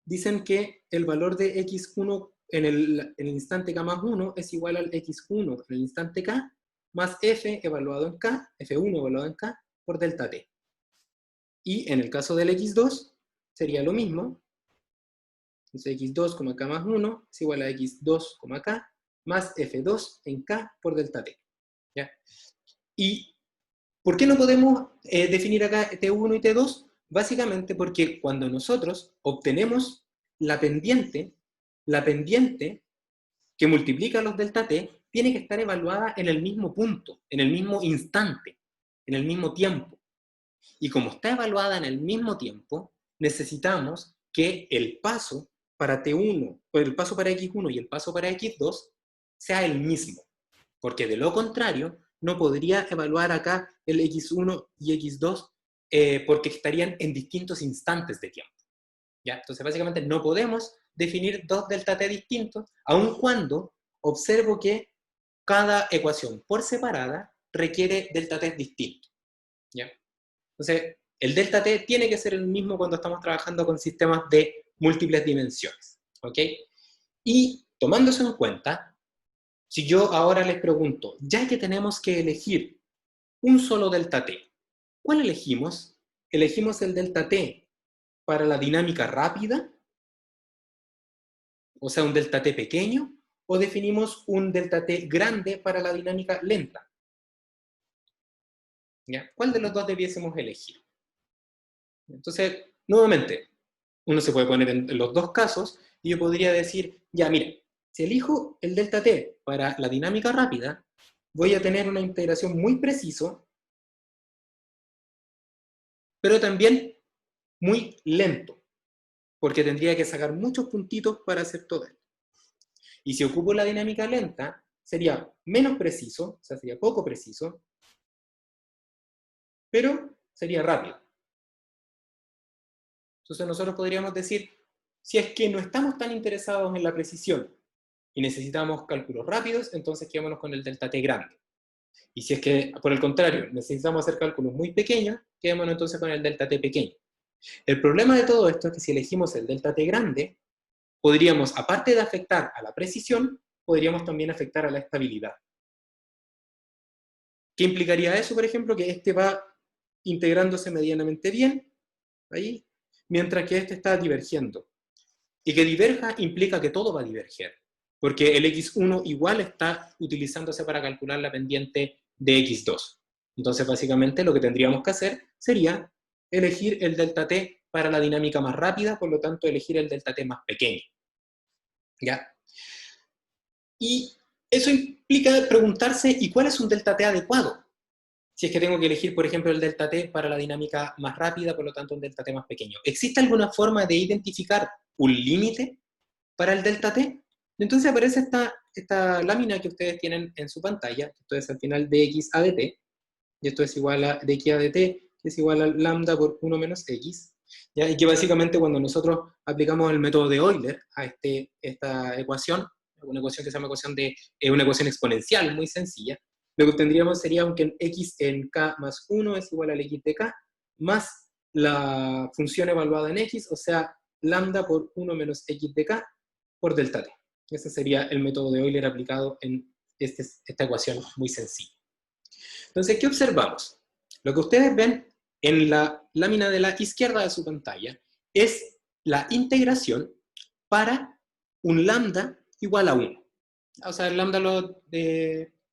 dicen que el valor de x1 en el instante k más 1 es igual al x1 en el instante k más f evaluado en k, f1 evaluado en k, por delta t. Y en el caso del x2 sería lo mismo. Entonces x2, k más 1 es igual a x2, k más f2 en k por delta t. ¿Ya? ¿Y por qué no podemos definir acá t1 y t2? Básicamente porque cuando nosotros obtenemos la pendiente que multiplica los delta t tiene que estar evaluada en el mismo punto, en el mismo instante, en el mismo tiempo. Y como está evaluada en el mismo tiempo, necesitamos que el paso para T1, o el paso para X1 y el paso para X2 sea el mismo. Porque de lo contrario, no podría evaluar acá el X1 y X2 porque estarían en distintos instantes de tiempo. ¿Ya? Entonces, básicamente, no podemos definir dos delta t distintos, aun cuando observo que cada ecuación por separada requiere delta t distintos. ¿Ya? Entonces, el delta t tiene que ser el mismo cuando estamos trabajando con sistemas de múltiples dimensiones. ¿Ok? Y tomando eso en cuenta, si yo ahora les pregunto, ya que tenemos que elegir un solo delta t, ¿Cuál elegimos? ¿Elegimos el delta t para la dinámica rápida? O sea, un delta t pequeño, o definimos un delta t grande para la dinámica lenta. ¿Ya? ¿Cuál de los dos debiésemos elegir? Entonces, nuevamente, uno se puede poner en los dos casos, y yo podría decir, ya, mire, si elijo el delta t para la dinámica rápida, voy a tener una integración muy preciso, pero también muy lento, porque tendría que sacar muchos puntitos para hacer todo esto. Y si ocupo la dinámica lenta, sería menos preciso, o sea, sería poco preciso, pero sería rápido. Entonces nosotros podríamos decir, si es que no estamos tan interesados en la precisión y necesitamos cálculos rápidos, entonces quedémonos con el delta t grande. Y si es que, por el contrario, necesitamos hacer cálculos muy pequeños, quedémonos entonces con el delta t pequeño. El problema de todo esto es que si elegimos el delta t grande, podríamos, aparte de afectar a la precisión, podríamos también afectar a la estabilidad. ¿Qué implicaría eso, por ejemplo? Que este va integrándose medianamente bien, ahí, mientras que este está divergiendo. Y que diverja implica que todo va a diverger, porque el x1 igual está utilizándose para calcular la pendiente de x2. Entonces, básicamente, lo que tendríamos que hacer sería elegir el delta t para la dinámica más rápida, por lo tanto, elegir el delta t más pequeño. ¿Ya? Y eso implica preguntarse, ¿y cuál es un delta t adecuado? Si es que tengo que elegir, por ejemplo, el delta t para la dinámica más rápida, por lo tanto un delta t más pequeño. ¿Existe alguna forma de identificar un límite para el delta t? Entonces aparece esta lámina que ustedes tienen en su pantalla, esto es al final dx a dt, y esto es igual a dx a dt, que es igual a lambda por 1 menos x, ¿ya? Y que básicamente cuando nosotros aplicamos el método de Euler a esta ecuación, una ecuación que se llama una ecuación exponencial muy sencilla, lo que obtendríamos sería que x en k más 1 es igual al x de k, más la función evaluada en x, o sea, lambda por 1 menos x de k por delta t. Ese sería el método de Euler aplicado en esta ecuación muy sencilla. Entonces, ¿qué observamos? Lo que ustedes ven en la lámina de la izquierda de su pantalla es la integración para un lambda igual a 1. O sea, el lambda lo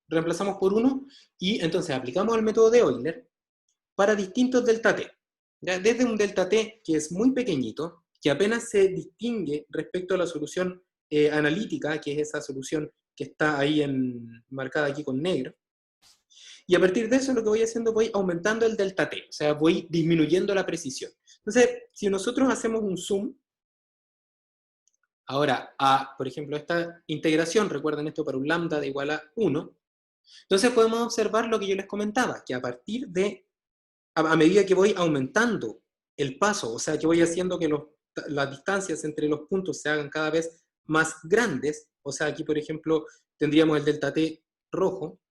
reemplazamos por 1 y entonces aplicamos el método de Euler para distintos delta t. ¿Ya? Desde un delta t que es muy pequeñito, que apenas se distingue respecto a la solución analítica, que es esa solución que está ahí marcada aquí con negro. Y a partir de eso lo que voy haciendo, voy aumentando el delta t, o sea, voy disminuyendo la precisión. Entonces, si nosotros hacemos un zoom, ahora a, por ejemplo, esta integración, recuerden esto para un lambda de igual a 1, entonces podemos observar lo que yo les comentaba, que a partir de, a medida que voy aumentando el paso, o sea, que voy haciendo que las distancias entre los puntos se hagan cada vez más grandes, o sea, aquí, por ejemplo, tendríamos el delta t rojo,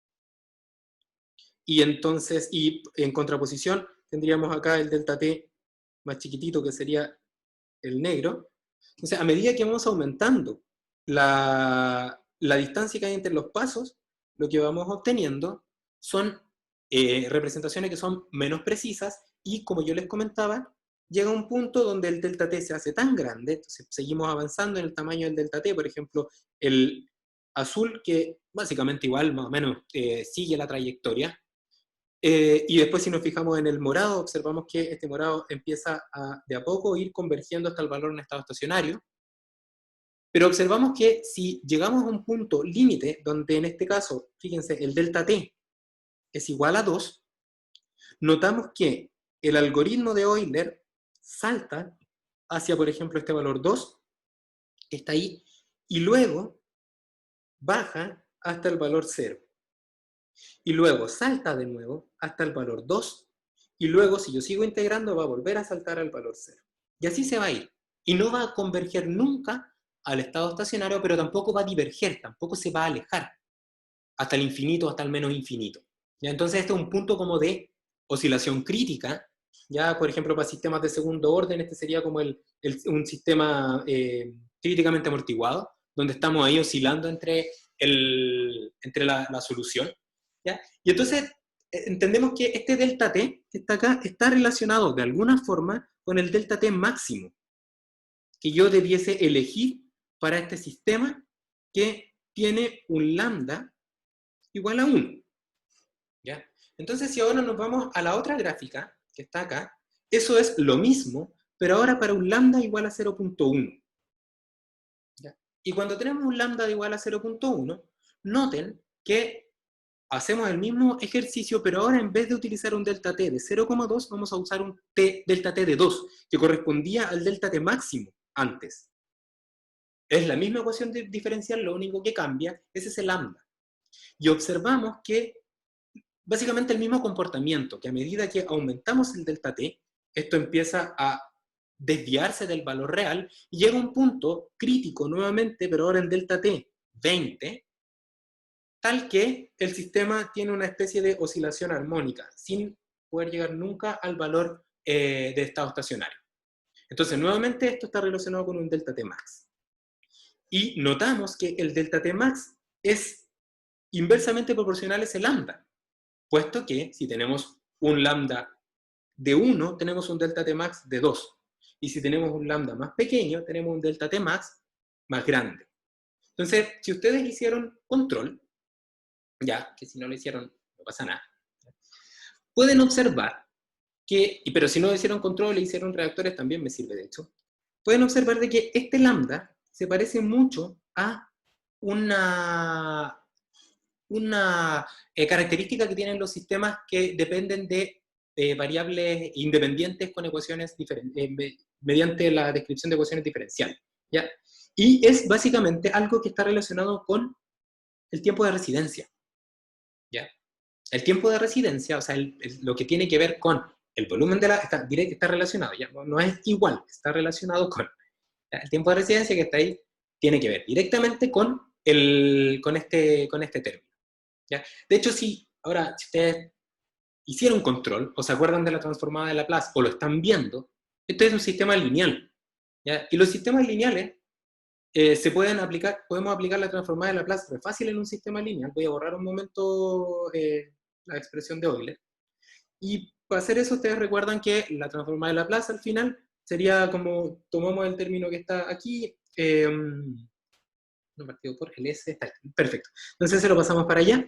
y entonces, y en contraposición, tendríamos acá el delta t más chiquitito, que sería el negro. Entonces, a medida que vamos aumentando la distancia que hay entre los pasos, lo que vamos obteniendo son representaciones que son menos precisas, y como yo les comentaba, llega un punto donde el delta t se hace tan grande, entonces seguimos avanzando en el tamaño del delta t, por ejemplo, el azul, que básicamente igual, más o menos, sigue la trayectoria, y después si nos fijamos en el morado, observamos que este morado empieza de a poco ir convergiendo hasta el valor en estado estacionario, pero observamos que si llegamos a un punto límite, donde en este caso, fíjense, el delta t es igual a 2, notamos que el algoritmo de Euler salta hacia, por ejemplo, este valor 2, que está ahí, y luego baja hasta el valor 0. Y luego salta de nuevo hasta el valor 2, y luego, si yo sigo integrando, va a volver a saltar al valor 0. Y así se va a ir. Y no va a converger nunca al estado estacionario, pero tampoco va a diverger, tampoco se va a alejar hasta el infinito, hasta el menos infinito. ¿Ya? Entonces este es un punto como de oscilación crítica. Ya, por ejemplo, para sistemas de segundo orden, este sería como un sistema críticamente amortiguado, donde estamos ahí oscilando entre la solución. ¿Ya? Y entonces, entendemos que este delta t que está acá está relacionado de alguna forma con el delta t máximo que yo debiese elegir para este sistema que tiene un lambda igual a 1. ¿Ya? Entonces, si ahora nos vamos a la otra gráfica que está acá, eso es lo mismo, pero ahora para un lambda igual a 0.1. ¿Ya? Y cuando tenemos un lambda igual a 0.1, noten que hacemos el mismo ejercicio, pero ahora en vez de utilizar un delta t de 0,2, vamos a usar un delta t de 2, que correspondía al delta t máximo antes. Es la misma ecuación diferencial, lo único que cambia es ese lambda. Y observamos que básicamente el mismo comportamiento, que a medida que aumentamos el delta t, esto empieza a desviarse del valor real y llega a un punto crítico nuevamente, pero ahora en delta t 20, tal que el sistema tiene una especie de oscilación armónica, sin poder llegar nunca al valor de estado estacionario. Entonces, nuevamente esto está relacionado con un delta t max. Y notamos que el delta t max es inversamente proporcional a ese lambda, puesto que si tenemos un lambda de 1, tenemos un delta t max de 2. Y si tenemos un lambda más pequeño, tenemos un delta t max más grande. Entonces, si ustedes hicieron control, ya, que si no lo hicieron, no pasa nada, pueden observar que, pero si no hicieron control e hicieron reactores, también me sirve de hecho, pueden observar de que este lambda se parece mucho a una característica que tienen los sistemas que dependen de variables independientes con ecuaciones mediante la descripción de ecuaciones diferenciales. ¿Ya? Y es básicamente algo que está relacionado con el tiempo de residencia. ¿Ya? El tiempo de residencia, o sea, lo que tiene que ver con el volumen de la... Está relacionado, ¿ya? No es igual, está relacionado con... ¿ya? El tiempo de residencia que está ahí tiene que ver directamente con este término. ¿Ya? De hecho, si ustedes hicieron control, o se acuerdan de la transformada de Laplace, o lo están viendo, esto es un sistema lineal. ¿Ya? Y los sistemas lineales podemos aplicar la transformada de Laplace re fácil en un sistema lineal. Voy a borrar un momento la expresión de Euler. Y para hacer eso, ustedes recuerdan que la transformada de Laplace al final sería como, tomamos el término que está aquí, no partido por el S, está ahí. Perfecto. Entonces se lo pasamos para allá,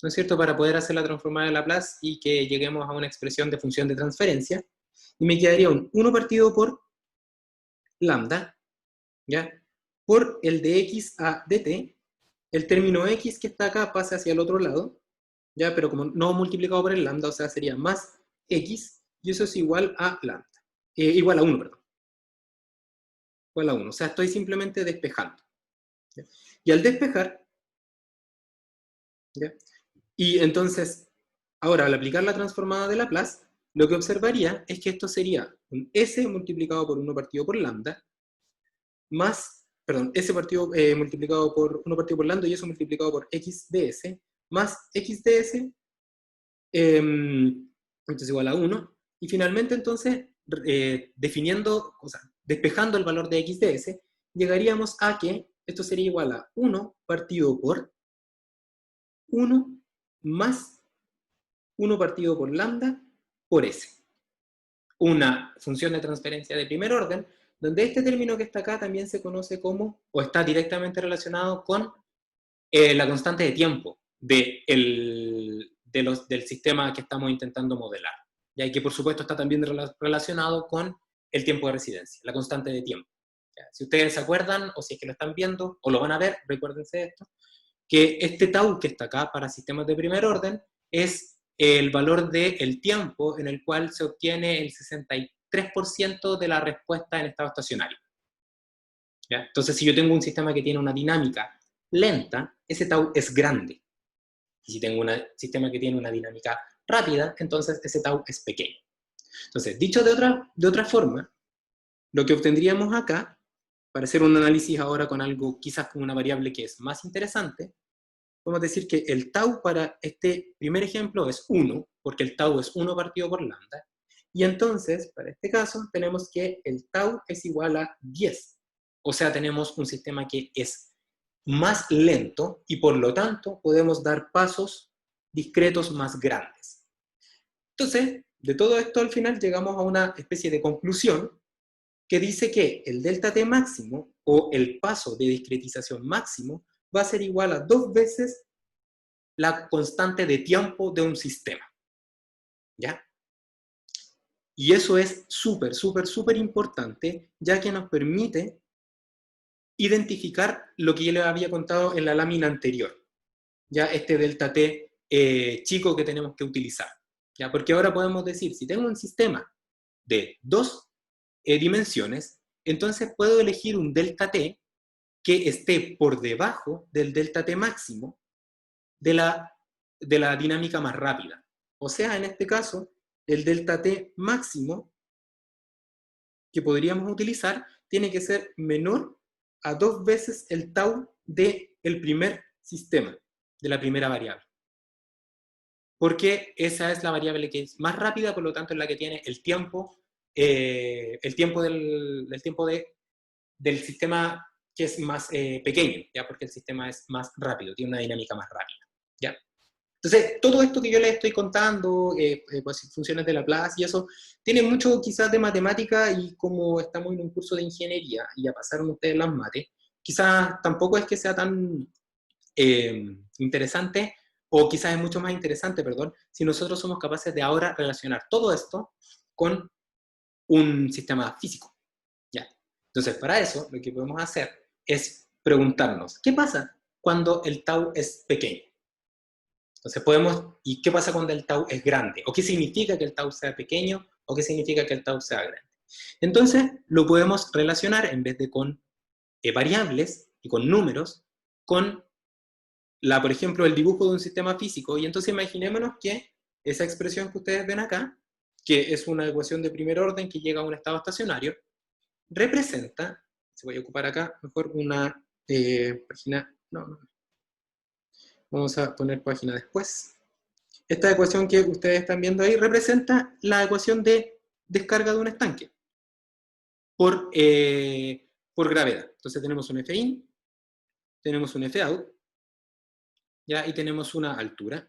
¿no es cierto?, para poder hacer la transformada de Laplace y que lleguemos a una expresión de función de transferencia. Y me quedaría un 1 partido por lambda, ¿ya?, por el de x a dt, el término x que está acá pasa hacia el otro lado, ¿ya?, pero como no multiplicado por el lambda, o sea, sería más x, y eso es igual a lambda. Igual a 1, perdón. Igual a 1, o sea, estoy simplemente despejando. ¿Ya? Y al despejar, ¿ya?, y entonces, ahora al aplicar la transformada de Laplace, lo que observaría es que esto sería un s multiplicado por 1 partido por lambda, más, perdón, s partido, multiplicado por 1 partido por lambda y eso multiplicado por x ds, más x ds, esto es igual a 1, y finalmente entonces, definiendo, o sea, despejando el valor de x ds, llegaríamos a que esto sería igual a 1 partido por 1 más 1 partido por lambda por s. Una función de transferencia de primer orden, donde este término que está acá también se conoce como, o está directamente relacionado con la constante de tiempo del sistema que estamos intentando modelar. Y que por supuesto está también relacionado con el tiempo de residencia, la constante de tiempo. ¿Ya? Si ustedes se acuerdan, o si es que lo están viendo, o lo van a ver, recuérdense de esto, que este tau que está acá para sistemas de primer orden es el valor del tiempo en el cual se obtiene el 63% de la respuesta en estado estacionario. ¿Ya? Entonces, si yo tengo un sistema que tiene una dinámica lenta, ese tau es grande. Y si tengo un sistema que tiene una dinámica rápida, entonces ese tau es pequeño. Entonces, dicho de otra forma, lo que obtendríamos acá, para hacer un análisis ahora con algo, quizás con una variable que es más interesante, podemos decir que el tau para este primer ejemplo es 1, porque el tau es 1 partido por lambda, y entonces, para este caso, tenemos que el tau es igual a 10. O sea, tenemos un sistema que es más lento, y por lo tanto podemos dar pasos discretos más grandes. Entonces, de todo esto al final llegamos a una especie de conclusión que dice que el delta t máximo, o el paso de discretización máximo, va a ser igual a 2 veces la constante de tiempo de un sistema. ¿Ya? Y eso es súper, súper, súper importante, ya que nos permite identificar lo que yo les había contado en la lámina anterior, ya este delta t chico que tenemos que utilizar. ¿Ya? Porque ahora podemos decir, si tengo un sistema de 2 dimensiones, entonces puedo elegir un delta t que esté por debajo del delta t máximo de la dinámica más rápida. O sea, en este caso, el delta t máximo que podríamos utilizar tiene que ser menor a 2 veces el tau del primer sistema, de la primera variable. Porque esa es la variable que es más rápida, por lo tanto es la que tiene el tiempo del sistema que es más pequeño, ¿ya? Porque el sistema es más rápido, tiene una dinámica más rápida, ¿ya? Entonces, todo esto que yo les estoy contando, pues, funciones de Laplace y eso, tiene mucho quizás de matemática, y como estamos en un curso de ingeniería y ya pasaron ustedes las mates, quizás tampoco es que sea tan interesante, o quizás es mucho más interesante, perdón, si nosotros somos capaces de ahora relacionar todo esto con un sistema físico. ¿Ya? Entonces, para eso, lo que podemos hacer es preguntarnos, ¿qué pasa cuando el tau es pequeño? Entonces ¿y qué pasa cuando el tau es grande? ¿O qué significa que el tau sea pequeño? ¿O qué significa que el tau sea grande? Entonces, lo podemos relacionar, en vez de con variables y con números, con por ejemplo, el dibujo de un sistema físico. Y entonces imaginémonos que esa expresión que ustedes ven acá, que es una ecuación de primer orden que llega a un estado estacionario, representa, se voy a ocupar acá, mejor una página, no, vamos a poner página después. Esta ecuación que ustedes están viendo ahí representa la ecuación de descarga de un estanque por gravedad. Entonces tenemos un Fin, tenemos un Fout, ¿ya? Y tenemos una altura,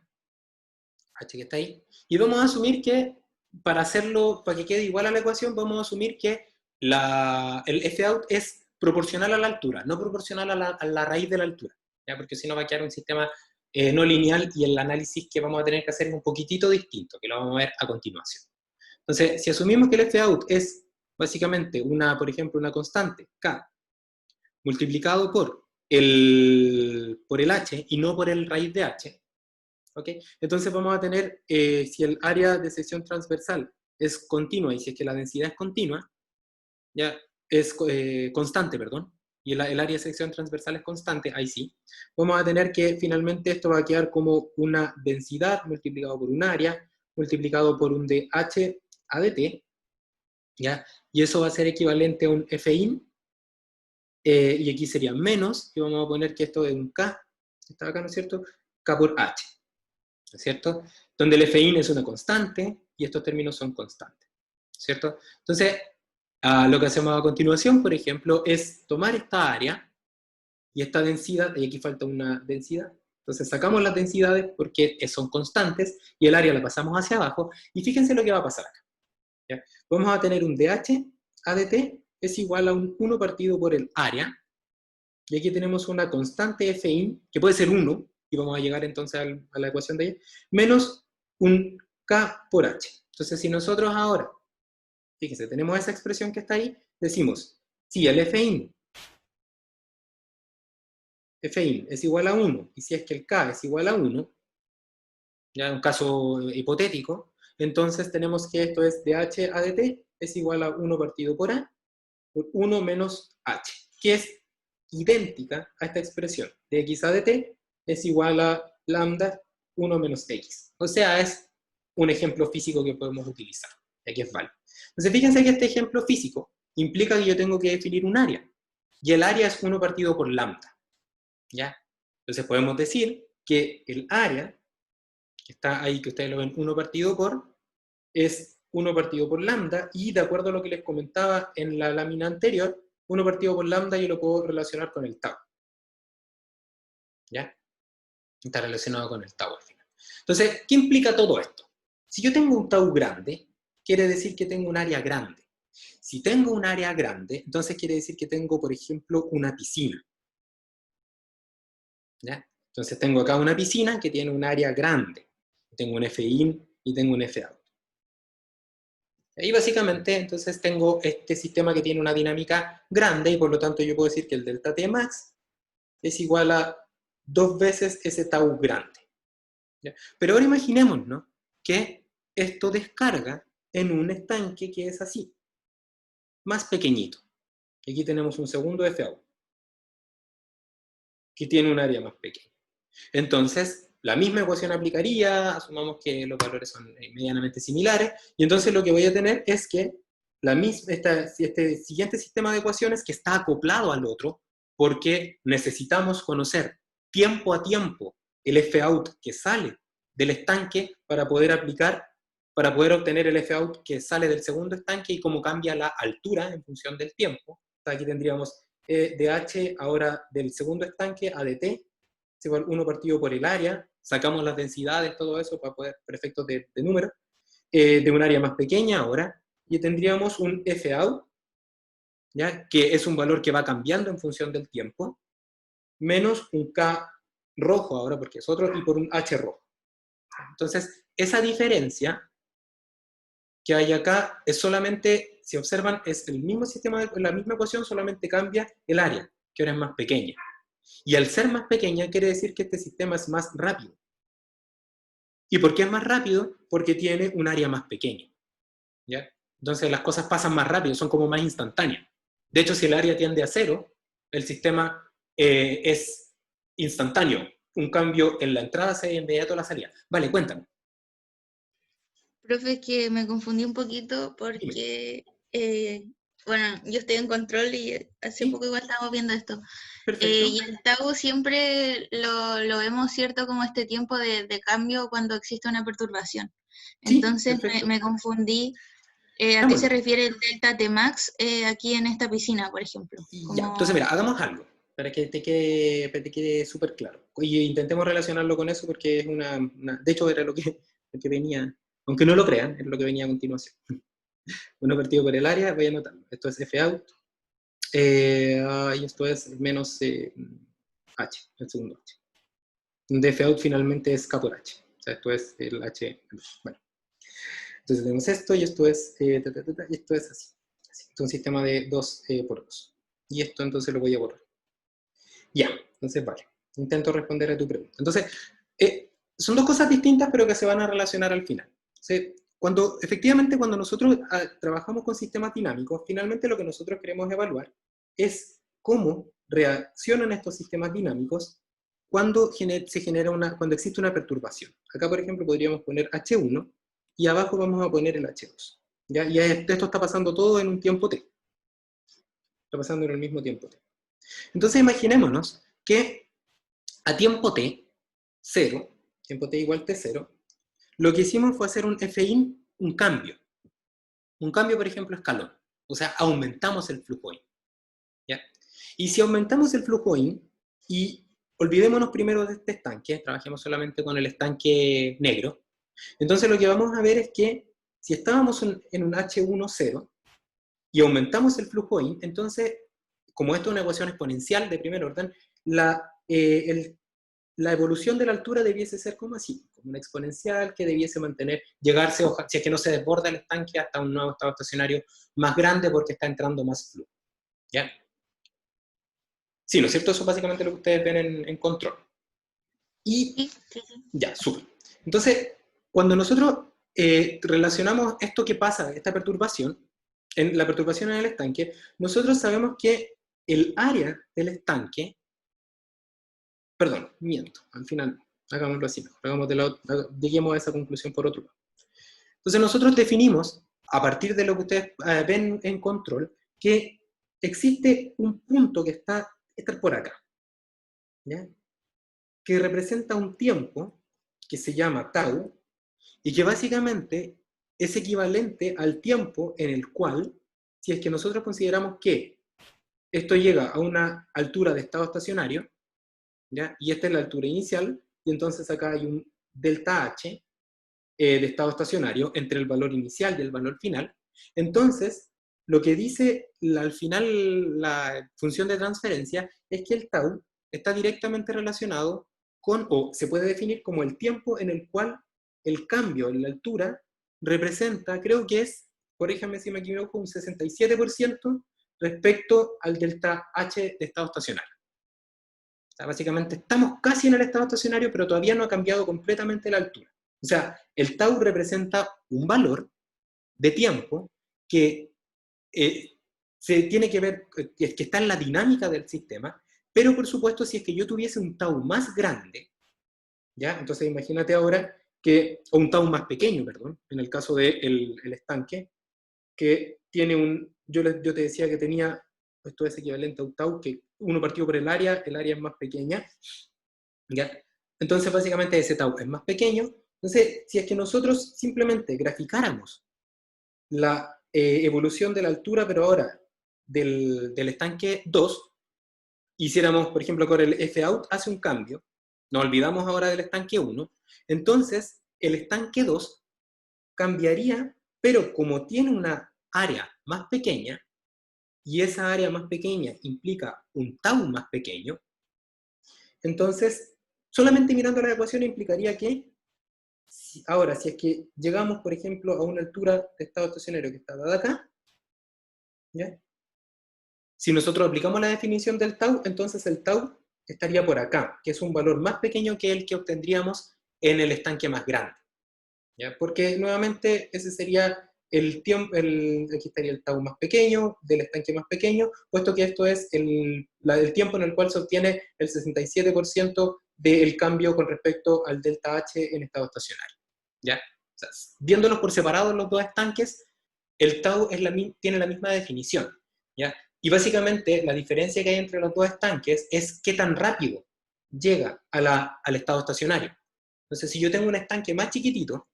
h que está ahí, y vamos a asumir que, para que quede igual a la ecuación, vamos a asumir que el Fout es proporcional a la altura, no proporcional a la raíz de la altura, ¿ya? Porque si no va a quedar un sistema no lineal, y el análisis que vamos a tener que hacer es un poquitito distinto, que lo vamos a ver a continuación. Entonces, si asumimos que el Fout es básicamente por ejemplo, una constante, K, multiplicado por el H y no por el raíz de H, ¿okay? Entonces vamos a tener, si el área de sección transversal es continua, y si es que la densidad es continua, ya es constante, perdón, y el área de sección transversal es constante, ahí sí, vamos a tener que finalmente esto va a quedar como una densidad multiplicado por un área, multiplicado por un dH a dt, ¿ya? Y eso va a ser equivalente a un Fin, y aquí sería menos, y vamos a poner que esto es un K, está acá, ¿no es cierto? K por H, ¿no es cierto? Donde el Fin es una constante, y estos términos son constantes, ¿cierto? Entonces, lo que hacemos a continuación, por ejemplo, es tomar esta área, y esta densidad, y aquí falta una densidad, entonces sacamos las densidades porque son constantes, y el área la pasamos hacia abajo, y fíjense lo que va a pasar acá, ¿ya? Vamos a tener un dH a dt es igual a un 1 partido por el área, y aquí tenemos una constante Fin, que puede ser 1, y vamos a llegar entonces a la ecuación de ella, menos un K por H. Entonces, si nosotros ahora, fíjense, tenemos esa expresión que está ahí, decimos, si el Fin es igual a 1, y si es que el K es igual a 1, ya en un caso hipotético, entonces tenemos que esto es dH a dt es igual a 1 partido por A, por 1 menos H, que es idéntica a esta expresión de x a dt es igual a lambda 1 menos x. O sea, es un ejemplo físico que podemos utilizar. Aquí es válido. Entonces, fíjense que este ejemplo físico implica que yo tengo que definir un área. Y el área es 1 partido por lambda. ¿Ya? Entonces podemos decir que el área, que está ahí, que ustedes lo ven, 1 partido por, es 1 partido por lambda, y de acuerdo a lo que les comentaba en la lámina anterior, 1 partido por lambda yo lo puedo relacionar con el tau. ¿Ya? Está relacionado con el tau al final. Entonces, ¿qué implica todo esto? Si yo tengo un tau grande, quiere decir que tengo un área grande. Si tengo un área grande, entonces quiere decir que tengo, por ejemplo, una piscina. ¿Ya? Entonces tengo acá una piscina que tiene un área grande. Tengo un Fin y tengo un Fout. Y básicamente, entonces tengo este sistema que tiene una dinámica grande y por lo tanto yo puedo decir que el delta T max es igual a 2 veces ese tau grande. ¿Ya? Pero ahora imaginemos, ¿no?, que esto descarga en un estanque que es así, más pequeñito. Aquí tenemos un segundo Fout, que tiene un área más pequeña. Entonces, la misma ecuación aplicaría, asumamos que los valores son medianamente similares, y entonces lo que voy a tener es que este siguiente sistema de ecuaciones que está acoplado al otro, porque necesitamos conocer tiempo a tiempo el Fout que sale del estanque para poder obtener el Fout que sale del segundo estanque y cómo cambia la altura en función del tiempo. Aquí tendríamos dH ahora del segundo estanque a dt, es igual 1 partido por el área, sacamos las densidades, todo eso para efectos de número, de un área más pequeña ahora, y tendríamos un Fout, ¿ya?, que es un valor que va cambiando en función del tiempo, menos un K rojo ahora, porque es otro, y por un H rojo. Entonces, esa diferencia que hay acá es solamente, si observan, es el mismo sistema, la misma ecuación, solamente cambia el área, que ahora es más pequeña. Y al ser más pequeña quiere decir que este sistema es más rápido. ¿Y por qué es más rápido? Porque tiene un área más pequeña. ¿Ya? Entonces las cosas pasan más rápido, son como más instantáneas. De hecho, si el área tiende a 0, el sistema es instantáneo. Un cambio en la entrada se ve inmediato a la salida. Vale, cuéntame. Profe, es que me confundí un poquito Dime. porque, bueno, yo estoy en control y hace ¿Sí? poco igual estábamos viendo esto. Perfecto. Y el tau siempre lo vemos, ¿cierto?, como este tiempo de cambio cuando existe una perturbación. Sí, Entonces perfecto. me confundí. ¿A qué se Vámonos. refiere el delta T max aquí en esta piscina, por ejemplo? Ya, entonces mira, hagamos algo para que te quede súper claro. Y intentemos relacionarlo con eso porque es de hecho era lo que venía, aunque no lo crean, es lo que venía a continuación. Uno partido por el área, voy a anotarlo. Esto es Fout, y esto es menos H, el segundo H. Donde Fout finalmente es K por H. O sea, esto es el H. Bueno. Entonces tenemos esto y esto es, y esto es así. Esto es un sistema de 2 por 2. Y esto entonces lo voy a borrar. Ya, entonces vale. Intento responder a tu pregunta. Entonces, son dos cosas distintas pero que se van a relacionar al final. ¿Sí? Efectivamente, cuando nosotros trabajamos con sistemas dinámicos, finalmente lo que nosotros queremos evaluar es cómo reaccionan estos sistemas dinámicos cuando cuando existe una perturbación. Acá, por ejemplo, podríamos poner H1 y abajo vamos a poner el H2. ¿Ya? Y esto está pasando todo en un tiempo t. Está pasando en el mismo tiempo t. Entonces imaginémonos que a tiempo t, 0, tiempo t igual t0, lo que hicimos fue hacer un Fin, un cambio. Un cambio, por ejemplo, escalón. O sea, aumentamos el flujo in. ¿Ya? Y si aumentamos el flujo in, y olvidémonos primero de este estanque, trabajemos solamente con el estanque negro, entonces lo que vamos a ver es que si estábamos en un H10 y aumentamos el flujo in, entonces, como esto es una ecuación exponencial de primer orden, la evolución de la altura debiese ser como así, como una exponencial que debiese llegarse, si es que no se desborda el estanque, hasta un nuevo estado estacionario más grande porque está entrando más flujo. ¿Ya? Sí, ¿no es cierto? Eso es básicamente lo que ustedes ven en control. Y Sí. ya, súper. Entonces, cuando nosotros relacionamos esto que pasa, esta perturbación, la perturbación en el estanque, nosotros sabemos que el área del estanque, perdón, miento, al final, hagámoslo así, lleguemos a esa conclusión por otro lado. Entonces nosotros definimos, a partir de lo que ustedes ven en control, que existe un punto que está por acá, ¿ya?, que representa un tiempo que se llama tau, y que básicamente es equivalente al tiempo en el cual, si es que nosotros consideramos que esto llega a una altura de estado estacionario, ¿ya?, y esta es la altura inicial, y entonces acá hay un delta H, de estado estacionario entre el valor inicial y el valor final. Entonces, lo que dice al final la función de transferencia es que el tau está directamente relacionado con, o se puede definir como el tiempo en el cual el cambio en la altura representa, creo que es, corríjame si me equivoco, un 67% respecto al delta H de estado estacionario. O sea, básicamente estamos casi en el estado estacionario, pero todavía no ha cambiado completamente la altura. O sea, el tau representa un valor de tiempo que se tiene que ver, que está en la dinámica del sistema, pero por supuesto si es que yo tuviese un tau más grande, ¿ya? Entonces imagínate ahora que, o un tau más pequeño, perdón, en el caso del estanque, que tiene un, yo te decía que tenía, esto es equivalente a un tau, que uno partido por el área es más pequeña, ¿ya? Entonces básicamente ese tau es más pequeño. Entonces, si es que nosotros simplemente graficáramos la evolución de la altura, pero ahora del estanque 2, hiciéramos, por ejemplo, con el F-out hace un cambio, nos olvidamos ahora del estanque 1, entonces el estanque 2 cambiaría, pero como tiene una área más pequeña, y esa área más pequeña implica un tau más pequeño, entonces, solamente mirando la ecuación implicaría que, ahora, si es que llegamos, por ejemplo, a una altura de estado estacionario que está dada acá, ¿ya? Si nosotros aplicamos la definición del tau, entonces el tau estaría por acá, que es un valor más pequeño que el que obtendríamos en el estanque más grande, ¿ya? Porque nuevamente ese sería el tiempo, aquí estaría el tau más pequeño, del estanque más pequeño, puesto que esto es el tiempo en el cual se obtiene el 67% del cambio con respecto al delta H en estado estacionario, ¿ya? O sea, viéndolos por separado los dos estanques, el tau tiene la misma definición, ¿ya? Y básicamente la diferencia que hay entre los dos estanques es qué tan rápido llega al estado estacionario. Entonces, si yo tengo un estanque más chiquitito,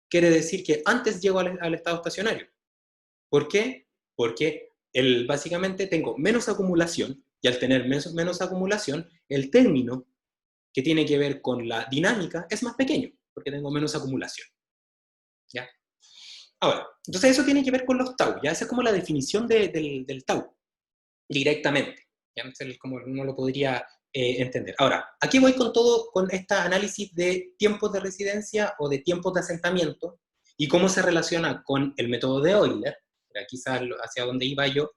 quiere decir que antes llego al estado estacionario. ¿Por qué? Porque básicamente tengo menos acumulación, y al tener menos acumulación, el término que tiene que ver con la dinámica es más pequeño, porque tengo menos acumulación, ¿ya? Ahora, entonces eso tiene que ver con los tau, ¿ya? Esa es como la definición del tau, directamente, ¿ya? Entonces, como uno lo podría entender. Ahora, aquí voy con todo, con este análisis de tiempos de residencia o de tiempos de asentamiento, y cómo se relaciona con el método de Euler, quizás hacia donde iba yo,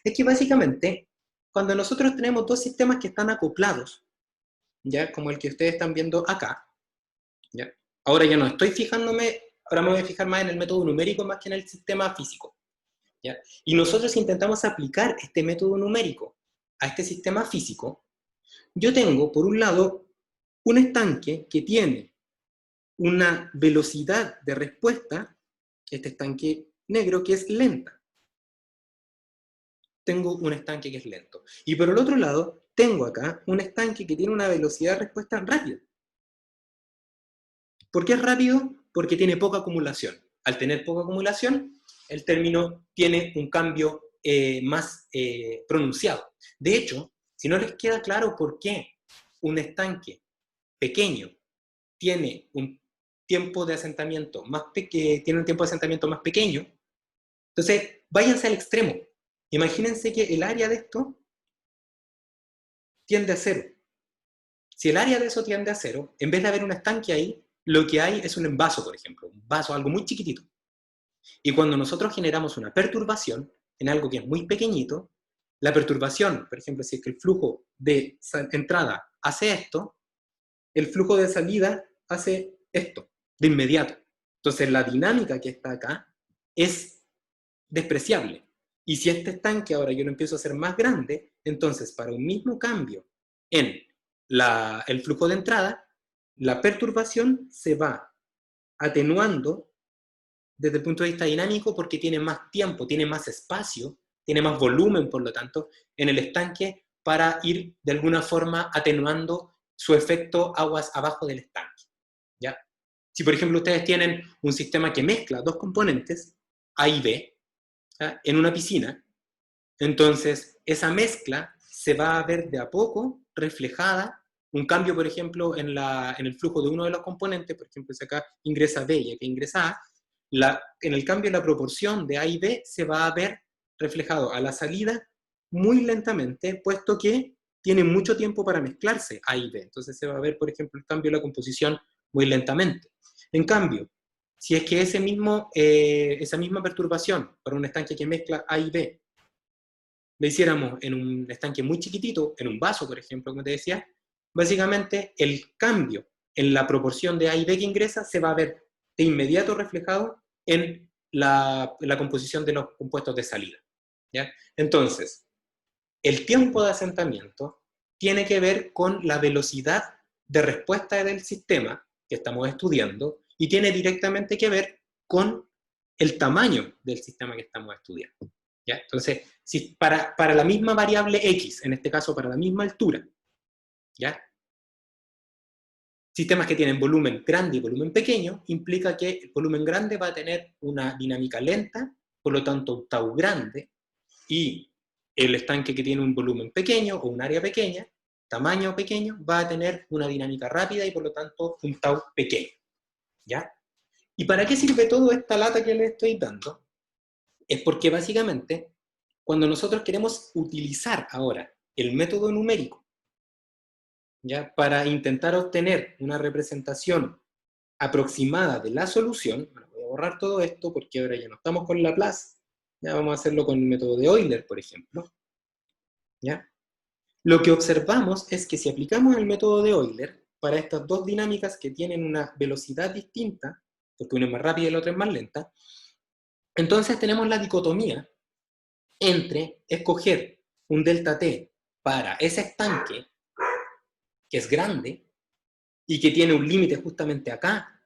es que básicamente, cuando nosotros tenemos dos sistemas que están acoplados, ¿ya? Como el que ustedes están viendo acá, ¿ya? Ahora ya no estoy fijándome, ahora me voy a fijar más en el método numérico más que en el sistema físico, ¿ya? Y nosotros intentamos aplicar este método numérico a este sistema físico. Yo tengo, por un lado, un estanque que tiene una velocidad de respuesta, este estanque negro, que es lenta. Tengo un estanque que es lento. Y por el otro lado, tengo acá un estanque que tiene una velocidad de respuesta rápida. ¿Por qué es rápido? Porque tiene poca acumulación. Al tener poca acumulación, el término tiene un cambio más pronunciado. De hecho, si no les queda claro por qué un estanque pequeño tiene un tiempo de asentamiento más pequeño, entonces váyanse al extremo. Imagínense que el área de esto tiende a cero. Si el área de eso tiende a cero, en vez de haber un estanque ahí, lo que hay es un envaso, por ejemplo, un vaso, algo muy chiquitito. Y cuando nosotros generamos una perturbación en algo que es muy pequeñito, la perturbación, por ejemplo, si es que el flujo de entrada hace esto, el flujo de salida hace esto, de inmediato. Entonces la dinámica que está acá es despreciable. Y si este estanque ahora yo lo empiezo a hacer más grande, entonces para un mismo cambio en el flujo de entrada, la perturbación se va atenuando desde el punto de vista dinámico porque tiene más tiempo, tiene más espacio, tiene más volumen, por lo tanto, en el estanque para ir de alguna forma atenuando su efecto aguas abajo del estanque, ¿ya? Si, por ejemplo, ustedes tienen un sistema que mezcla dos componentes, A y B, ¿ya?, en una piscina, entonces esa mezcla se va a ver de a poco reflejada un cambio, por ejemplo, en el flujo de uno de los componentes, por ejemplo, si acá ingresa B y aquí ingresa A, en el cambio la proporción de A y B se va a ver reflejado a la salida muy lentamente, puesto que tiene mucho tiempo para mezclarse A y B. Entonces se va a ver, por ejemplo, el cambio de la composición muy lentamente. En cambio, si es que esa misma perturbación para un estanque que mezcla A y B lo hiciéramos en un estanque muy chiquitito, en un vaso, por ejemplo, como te decía, básicamente el cambio en la proporción de A y B que ingresa se va a ver de inmediato reflejado en la composición de los compuestos de salida, ¿ya? Entonces, el tiempo de asentamiento tiene que ver con la velocidad de respuesta del sistema que estamos estudiando y tiene directamente que ver con el tamaño del sistema que estamos estudiando, ¿ya? Entonces, si para la misma variable X, en este caso para la misma altura, ¿ya? Sistemas que tienen volumen grande y volumen pequeño, implica que el volumen grande va a tener una dinámica lenta, por lo tanto un tau grande, y el estanque que tiene un volumen pequeño o un área pequeña, tamaño pequeño, va a tener una dinámica rápida y por lo tanto un tau pequeño, ¿ya? ¿Y para qué sirve toda esta lata que les estoy dando? Es porque básicamente, cuando nosotros queremos utilizar ahora el método numérico, ¿ya? Para intentar obtener una representación aproximada de la solución, bueno, voy a borrar todo esto porque ahora ya no estamos con Laplace, ya vamos a hacerlo con el método de Euler, por ejemplo, ¿ya? Lo que observamos es que si aplicamos el método de Euler para estas dos dinámicas que tienen una velocidad distinta, porque una es más rápida y la otra es más lenta, entonces tenemos la dicotomía entre escoger un delta t para ese estanque, que es grande, y que tiene un límite justamente acá,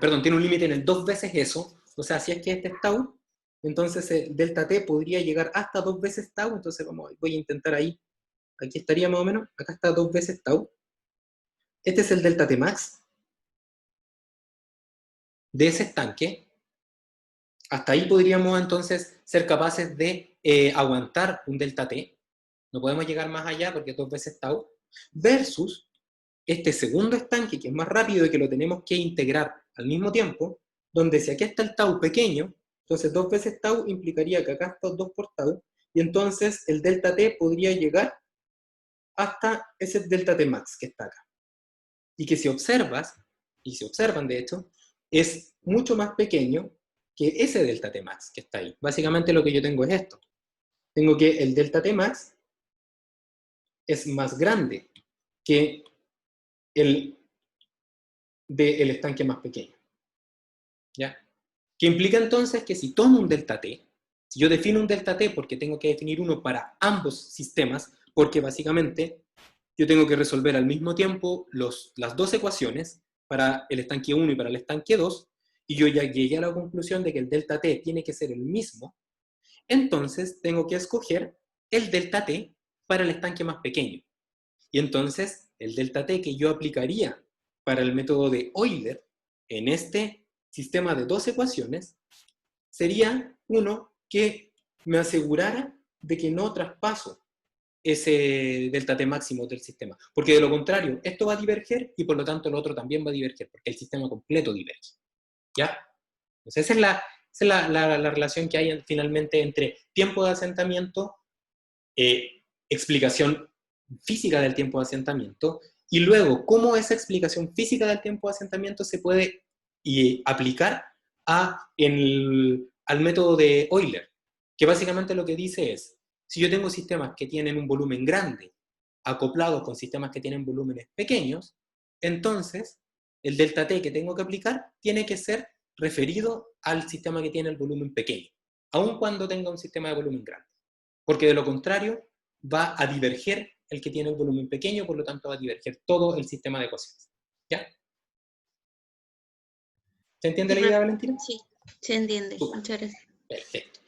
perdón, tiene un límite en el 2 veces eso, o sea, si es que este es tau, entonces el delta t podría llegar hasta 2 voy tau, entonces voy a intentar ahí, aquí estaría más o menos, acá está 2 veces tau, este es el delta t max de ese estanque, hasta ahí podríamos entonces ser capaces de aguantar un delta t, no podemos llegar más allá porque es 2 veces tau, versus este segundo estanque que es más rápido y que lo tenemos que integrar al mismo tiempo, donde si aquí está el tau pequeño, entonces 2 veces tau implicaría que acá está 2 por tau, y entonces el delta t podría llegar hasta ese delta t max que está acá. Y que si observas, y si observan de hecho, es mucho más pequeño que ese delta t max que está ahí. Básicamente lo que yo tengo es esto. Tengo que el delta t max es más grande que el del estanque más pequeño, ¿ya? Que implica entonces que si tomo un delta t, si yo defino un delta t porque tengo que definir uno para ambos sistemas, porque básicamente yo tengo que resolver al mismo tiempo las dos ecuaciones para el estanque 1 y para el estanque 2, y yo ya llegué a la conclusión de que el delta t tiene que ser el mismo, entonces tengo que escoger el delta t para el estanque más pequeño. Y entonces el delta t que yo aplicaría para el método de Euler en este sistema de dos ecuaciones sería uno que me asegurara de que no traspaso ese delta t máximo del sistema. Porque de lo contrario, esto va a diverger y por lo tanto el otro también va a diverger, porque el sistema completo diverge. ¿Ya? Entonces esa es la relación que hay finalmente entre tiempo de asentamiento, explicación física del tiempo de asentamiento, y luego cómo esa explicación física del tiempo de asentamiento se puede aplicar al método de Euler, que básicamente lo que dice es, si yo tengo sistemas que tienen un volumen grande acoplados con sistemas que tienen volúmenes pequeños, entonces el delta t que tengo que aplicar tiene que ser referido al sistema que tiene el volumen pequeño, aun cuando tenga un sistema de volumen grande. Porque de lo contrario, va a diverger el que tiene el volumen pequeño, por lo tanto va a diverger todo el sistema de ecuaciones. ¿Ya? ¿Se entiende la idea, Valentina? Sí, se entiende. Super. Muchas gracias. Perfecto.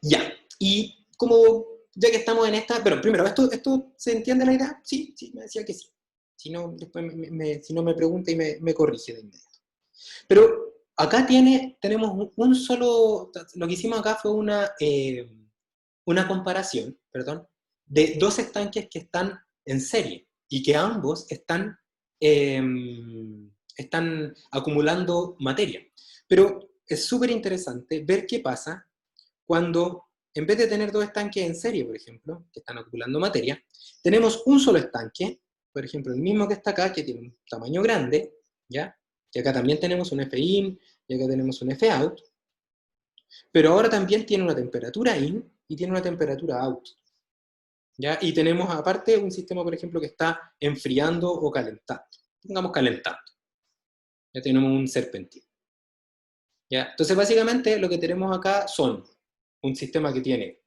Ya, y como ya que estamos en esta, pero primero, ¿esto se entiende la idea? Sí, me decía que sí. Si no, después si no me pregunta y me corrige de inmediato. Pero acá tenemos un solo, lo que hicimos acá fue una comparación, perdón, de dos estanques que están en serie. y que ambos están acumulando materia. Pero es súper interesante ver qué pasa cuando, en vez de tener dos estanques en serie, por ejemplo, que están acumulando materia, tenemos un solo estanque, por ejemplo, el mismo que está acá, que tiene un tamaño grande, ¿ya? Que acá también tenemos un Fin y acá tenemos un Fout, pero ahora también tiene una temperatura in y tiene una temperatura out, ¿ya? Y tenemos aparte un sistema, por ejemplo, que está enfriando o calentando. Pongamos calentando. Ya tenemos un serpentín. ¿Ya? Entonces, básicamente, lo que tenemos acá son un sistema que tiene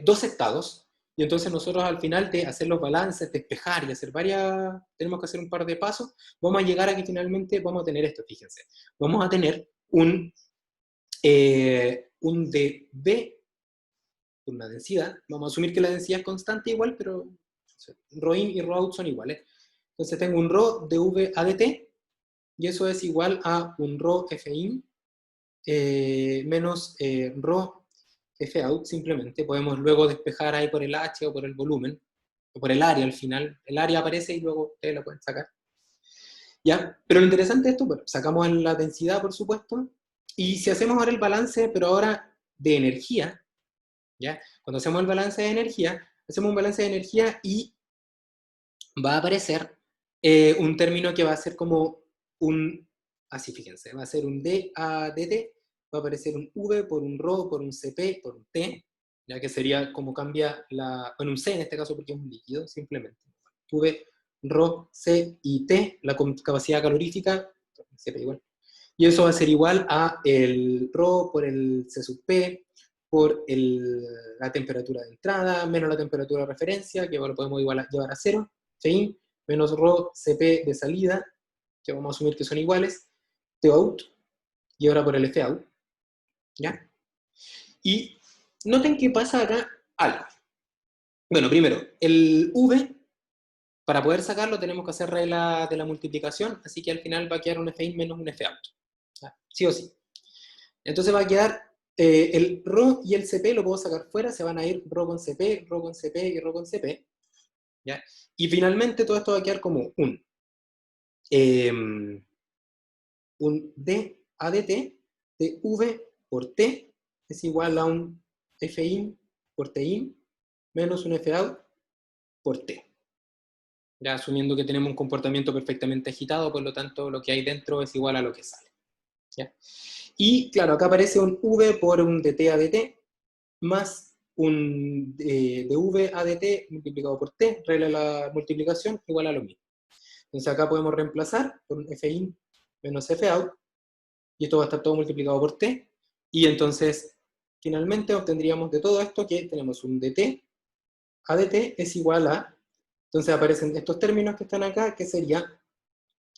dos estados, y entonces nosotros al final de hacer los balances, despejar y hacer tenemos que hacer un par de pasos, vamos a llegar a que finalmente vamos a tener esto, fíjense. Vamos a tener un dB, una densidad, vamos a asumir que la densidad es constante igual, pero ρin y ρout son iguales. Entonces tengo un ρ dV adt, y eso es igual a un ρ Fin menos ρ Fout, simplemente. Podemos luego despejar ahí por el H o por el volumen, o por el área al final. El área aparece y luego ustedes lo pueden sacar. ¿Ya? Pero lo interesante de esto, bueno, sacamos la densidad, por supuesto, y si hacemos ahora el balance, pero ahora de energía, ¿ya? Cuando hacemos el balance de energía, hacemos un balance de energía y va a aparecer un término que va a ser como un, así fíjense, va a ser un DADT, va a aparecer un V por un ρ, por un CP, por un T, ya que sería como cambia bueno, un C en este caso porque es un líquido, simplemente. V, ρ, C y T, la capacidad calorífica, CP igual. Y eso va a ser igual a el ρ por el C sub P, por la temperatura de entrada, menos la temperatura de referencia, que lo podemos llevar a 0, Fin, menos ρ Cp de salida, que vamos a asumir que son iguales, Tout, y ahora por el Fout, ¿ya? Y noten que pasa acá algo. Bueno, primero, el V, para poder sacarlo tenemos que hacer regla de la multiplicación, así que al final va a quedar un Fin menos un Fout, ¿ya? Sí o sí. Entonces va a quedar el ρ y el Cp lo puedo sacar fuera, se van a ir ρ con Cp, ρ con Cp y ρ con Cp, ¿ya? Y finalmente todo esto va a quedar como un d adt de v por t es igual a un fin por tin menos un fout por t. Ya asumiendo que tenemos un comportamiento perfectamente agitado, por lo tanto lo que hay dentro es igual a lo que sale. ¿Ya? Y claro, acá aparece un v por un dt adt más un dv adt multiplicado por t, regla de la multiplicación, igual a lo mismo. Entonces acá podemos reemplazar por un fin menos fout, y esto va a estar todo multiplicado por t, y entonces finalmente obtendríamos de todo esto que tenemos un dt adt es igual a, entonces aparecen estos términos que están acá, que sería,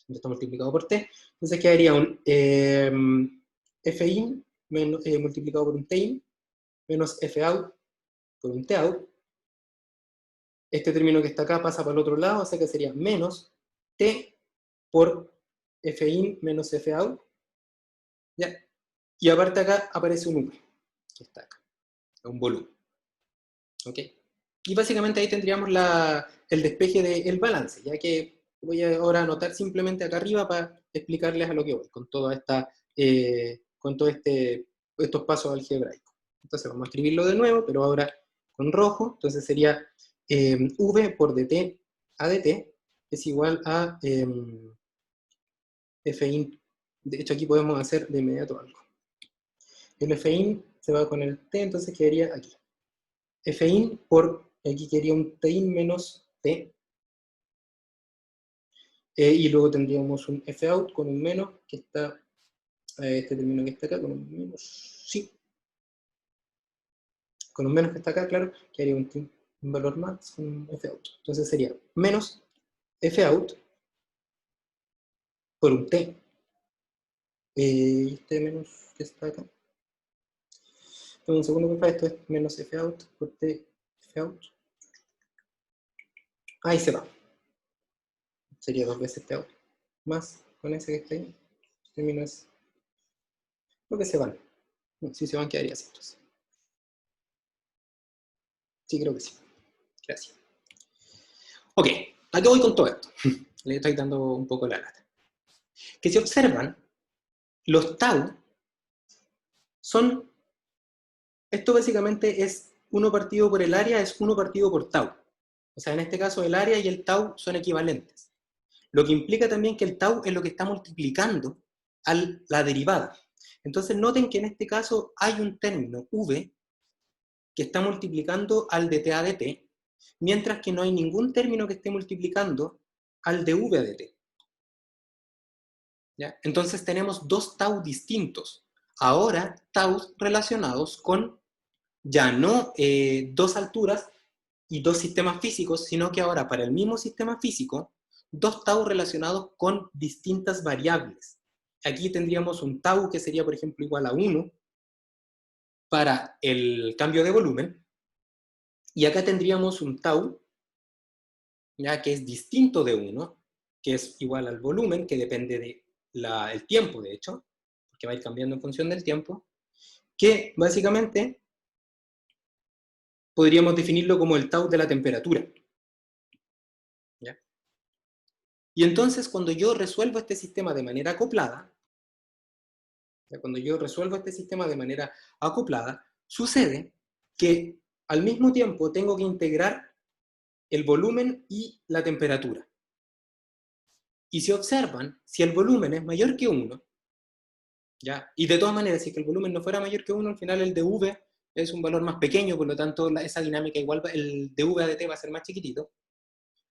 esto multiplicado por t, entonces quedaría un fin multiplicado por un tin menos fout por un tout. Este término que está acá pasa para el otro lado, o sea que sería menos t por fin menos fout, ¿ya? Y aparte acá aparece un v, que está acá, un volumen. ¿Ok? Y básicamente ahí tendríamos el despeje del balance, ya que voy a ahora anotar simplemente acá arriba para explicarles a lo que voy, con toda esta, con todo estos pasos algebraicos. Entonces vamos a escribirlo de nuevo, pero ahora con rojo, entonces sería v por dt adt es igual a fin, de hecho aquí podemos hacer de inmediato algo. El fin se va con el t, entonces quedaría aquí. Fin por, aquí quedaría un tin menos t, y luego tendríamos un fout con un menos, que está, este término que está acá, con un menos, sí, con un menos que está acá, claro, quedaría un valor más, un fout. Entonces sería menos fout por un t, y este menos que está acá. Un segundo, por favor, esto es menos fout por t fout. Ahí se va. Sería 2 veces fout. Más con ese que está ahí. El término es lo que se van. No, si se van, quedaría así. Entonces. Sí, creo que sí. Gracias. Ok, ¿a qué voy con todo esto? Le estoy dando un poco la lata. Que si observan, los tau son, esto básicamente es 1 partido por el área, es 1 partido por tau. O sea, en este caso el área y el tau son equivalentes. Lo que implica también que el tau es lo que está multiplicando a la derivada. Entonces noten que en este caso hay un término v que está multiplicando al de t a de t, mientras que no hay ningún término que esté multiplicando al de v a de t. ¿Ya? Entonces tenemos 2 tau distintos. Ahora, taus relacionados con ya no 2 alturas y 2 sistemas físicos, sino que ahora para el mismo sistema físico, 2 tau relacionados con distintas variables. Aquí tendríamos un tau que sería, por ejemplo, igual a 1 para el cambio de volumen, y acá tendríamos un tau, ya que es distinto de 1, que es igual al volumen, que depende del tiempo, de hecho, porque va a ir cambiando en función del tiempo, que básicamente podríamos definirlo como el tau de la temperatura. ¿Ya? Y entonces, cuando yo resuelvo este sistema de manera acoplada, sucede que al mismo tiempo tengo que integrar el volumen y la temperatura. Y si observan, si el volumen es mayor que 1, ¿ya? Y de todas maneras, si es que el volumen no fuera mayor que 1, al final el dV es un valor más pequeño, por lo tanto esa dinámica igual, el dV a dt va a ser más chiquitito.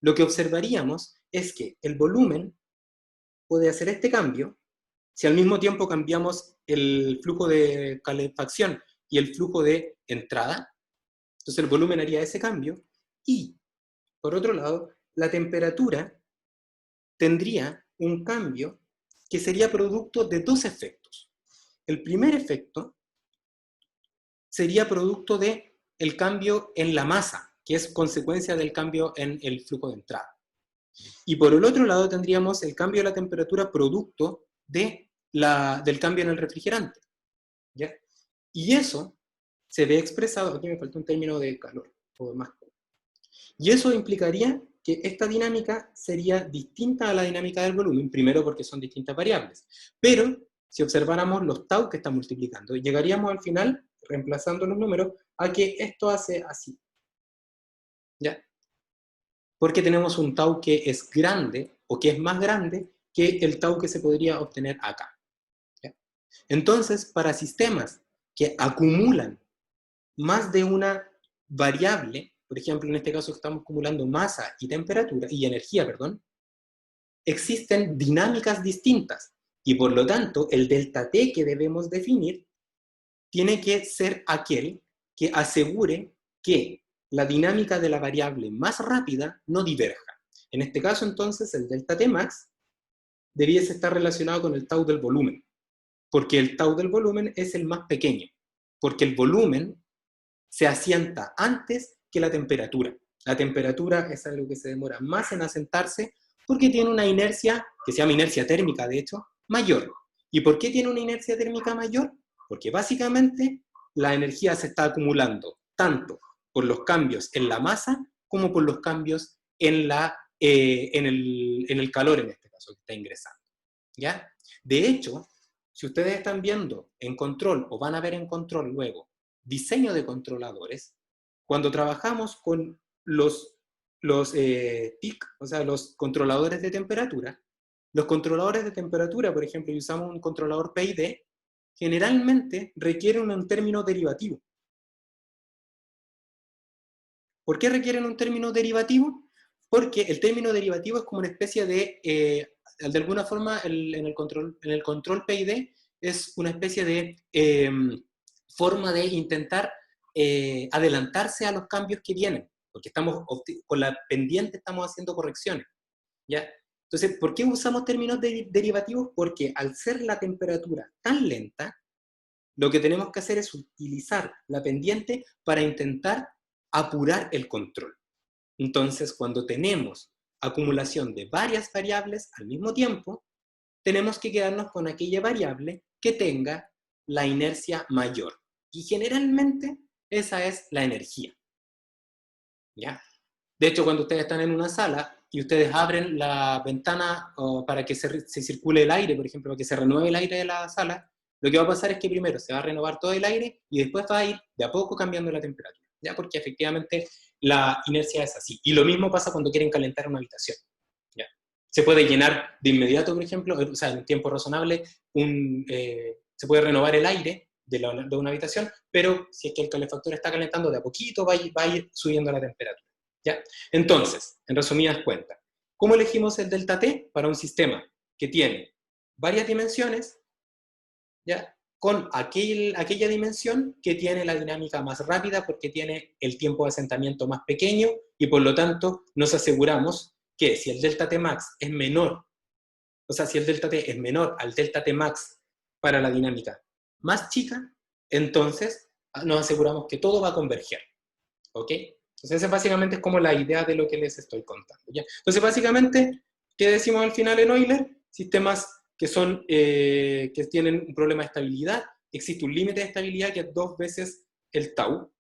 Lo que observaríamos es que el volumen puede hacer este cambio si al mismo tiempo cambiamos el flujo de calefacción y el flujo de entrada. Entonces el volumen haría ese cambio, y por otro lado, la temperatura tendría un cambio que sería producto de 2 efectos. El primer efecto sería producto del cambio en la masa, que es consecuencia del cambio en el flujo de entrada. Y por el otro lado tendríamos el cambio de la temperatura producto del cambio en el refrigerante. ¿Ya? Y eso se ve expresado, aquí me falta un término de calor, o más. Y eso implicaría que esta dinámica sería distinta a la dinámica del volumen, primero porque son distintas variables. Pero si observáramos los tau que están multiplicando, llegaríamos al final, reemplazando los números, a que esto hace así. ¿Ya? Porque tenemos un tau que es grande, o que es más grande, que el tau que se podría obtener acá. ¿Ya? Entonces, para sistemas que acumulan más de una variable, por ejemplo, en este caso estamos acumulando masa y temperatura, y energía, perdón, existen dinámicas distintas, y por lo tanto, el delta T que debemos definir tiene que ser aquel que asegure que la dinámica de la variable más rápida no diverja. En este caso, entonces, el delta T max debiese estar relacionado con el tau del volumen, porque el tau del volumen es el más pequeño, porque el volumen se asienta antes que la temperatura. La temperatura es algo que se demora más en asentarse porque tiene una inercia, que se llama inercia térmica, de hecho, mayor. ¿Y por qué tiene una inercia térmica mayor? Porque básicamente la energía se está acumulando tanto por los cambios en la masa como por los cambios en el calor, en este caso, que está ingresando. ¿Ya? De hecho, si ustedes están viendo en control, o van a ver en control luego, diseño de controladores, cuando trabajamos con los TIC, o sea, los controladores de temperatura, los controladores de temperatura, por ejemplo, y usamos un controlador PID, generalmente requieren un término derivativo. ¿Por qué requieren un término derivativo? Porque el término derivativo es como una especie de alguna forma, en el control PID, es una especie de forma de intentar adelantarse a los cambios que vienen, porque con la pendiente estamos haciendo correcciones. ¿Ya? Entonces, ¿por qué usamos términos derivativos? Porque al ser la temperatura tan lenta, lo que tenemos que hacer es utilizar la pendiente para intentar apurar el control. Entonces, cuando tenemos acumulación de varias variables al mismo tiempo, tenemos que quedarnos con aquella variable que tenga la inercia mayor. Y generalmente esa es la energía. ¿Ya? De hecho, cuando ustedes están en una sala y ustedes abren la ventana para que se circule el aire, por ejemplo, para que se renueve el aire de la sala, lo que va a pasar es que primero se va a renovar todo el aire y después va a ir de a poco cambiando la temperatura, ¿ya? Porque efectivamente la inercia es así. Y lo mismo pasa cuando quieren calentar una habitación, ¿ya? Se puede llenar de inmediato, por ejemplo, o sea, en un tiempo razonable, se puede renovar el aire de una habitación, pero si es que el calefactor está calentando de a poquito, va a ir subiendo la temperatura, ¿ya? Entonces, en resumidas cuentas, ¿cómo elegimos el delta T para un sistema que tiene varias dimensiones, ¿ya? Con aquella dimensión que tiene la dinámica más rápida porque tiene el tiempo de asentamiento más pequeño y por lo tanto nos aseguramos que si el delta T max es menor, o sea, si el delta T es menor al delta T max para la dinámica más chica, entonces nos aseguramos que todo va a converger, ¿ok? Entonces esa básicamente es como la idea de lo que les estoy contando, ¿ya? Entonces básicamente, ¿qué decimos al final en Euler? Sistemas que tienen un problema de estabilidad, existe un límite de estabilidad que es 2 veces el tau,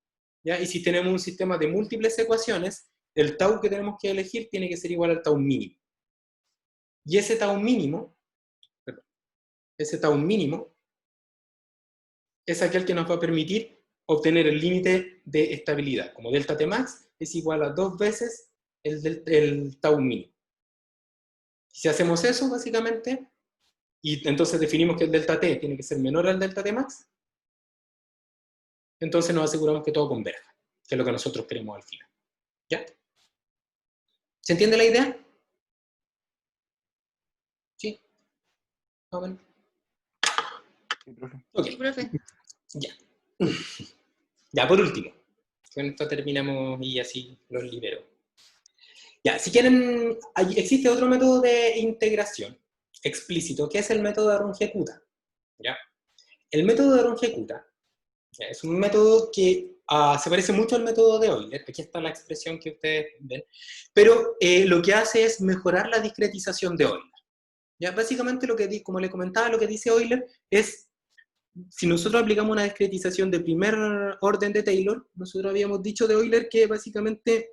¿ya? Y si tenemos un sistema de múltiples ecuaciones, el tau que tenemos que elegir tiene que ser igual al tau mínimo. Y ese tau mínimo es aquel que nos va a permitir obtener el límite de estabilidad, como delta T max es igual a 2 veces el tau mínimo. Si hacemos eso, básicamente, y entonces definimos que el delta T tiene que ser menor al delta T max, entonces nos aseguramos que todo converja, que es lo que nosotros queremos al final, ¿ya? ¿Se entiende la idea? ¿Sí? ¿No, bueno? Sí, profe. Ok, Sí, profe. ya. Ya, por último. Con esto terminamos y así los libero. Ya, si quieren, existe otro método de integración explícito, que es el método de Runge-Kutta, ¿ya? El método de Runge-Kutta es un método que se parece mucho al método de Euler, aquí está la expresión que ustedes ven, pero lo que hace es mejorar la discretización de Euler. ¿Ya? Básicamente, como le comentaba, lo que dice Euler es, si nosotros aplicamos una discretización de primer orden de Taylor, nosotros habíamos dicho de Euler que básicamente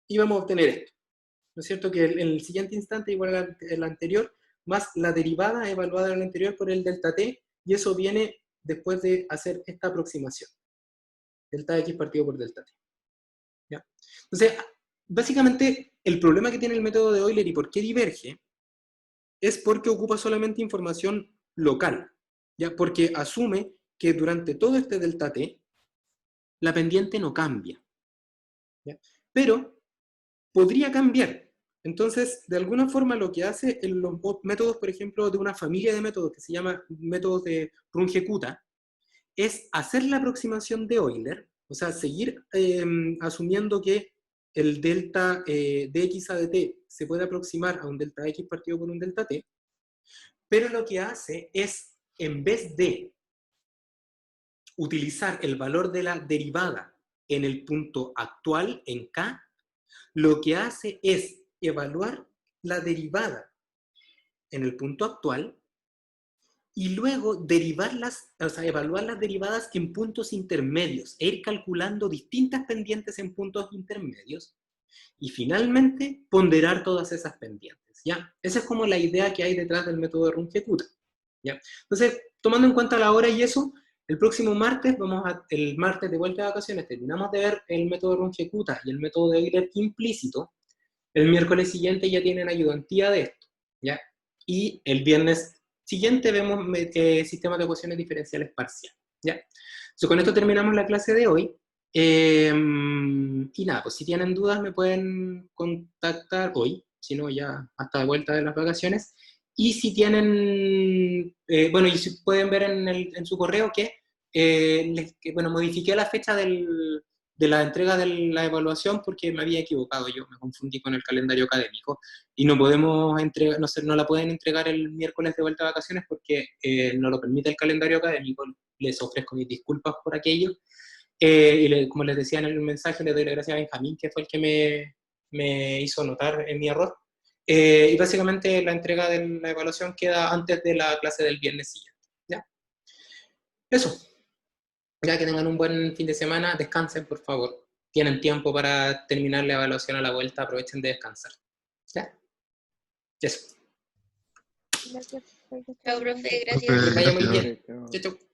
íbamos a obtener esto, ¿no es cierto? Que en el siguiente instante igual al anterior, más la derivada evaluada en el anterior por el delta t, y eso viene después de hacer esta aproximación. Delta x partido por delta t. ¿Ya? Entonces, básicamente, el problema que tiene el método de Euler y por qué diverge, es porque ocupa solamente información local, ¿ya? Porque asume que durante todo este delta t, la pendiente no cambia, ¿ya? Pero podría cambiar. Entonces, de alguna forma lo que hace en los métodos, por ejemplo, de una familia de métodos que se llama métodos de Runge-Kutta, es hacer la aproximación de Euler, o sea, seguir asumiendo que el delta dx a dt se puede aproximar a un delta x partido por un delta t, pero lo que hace es, en vez de utilizar el valor de la derivada en el punto actual, en k, lo que hace es evaluar la derivada en el punto actual y luego evaluar las derivadas en puntos intermedios e ir calculando distintas pendientes en puntos intermedios y finalmente ponderar todas esas pendientes, ¿ya? Esa es como la idea que hay detrás del método de Runge-Kutta, ¿ya? Entonces, tomando en cuenta la hora y eso, el próximo martes, el martes de vuelta de vacaciones, terminamos de ver el método de Runge-Kutta y el método de Euler implícito. El miércoles siguiente ya tienen ayudantía de esto, ¿ya? Y el viernes siguiente vemos sistemas de ecuaciones diferenciales parciales, ¿ya? Entonces, con esto terminamos la clase de hoy. Y nada, pues si tienen dudas me pueden contactar hoy, si no ya hasta de vuelta de las vacaciones. Y si tienen, bueno, y si pueden ver en su correo que, bueno, modifiqué la fecha de la entrega de la evaluación porque me había equivocado, yo me confundí con el calendario académico y no podemos entregar, no la pueden entregar el miércoles de vuelta de vacaciones porque no lo permite el calendario académico. Les ofrezco mis disculpas por aquello. Como les decía en el mensaje, le doy las gracias a Benjamín, que fue el que me hizo notar en mi error. Y básicamente la entrega de la evaluación queda antes de la clase del viernes siguiente, ¿ya? Eso. Ya que tengan un buen fin de semana, descansen, por favor. tienen tiempo para terminar la evaluación a la vuelta, aprovechen de descansar. ¿Ya? Eso. Gracias, profe. Chao, profe, Excelente. gracias. Que vaya muy Gracias. bien. Chao. Chau, chau.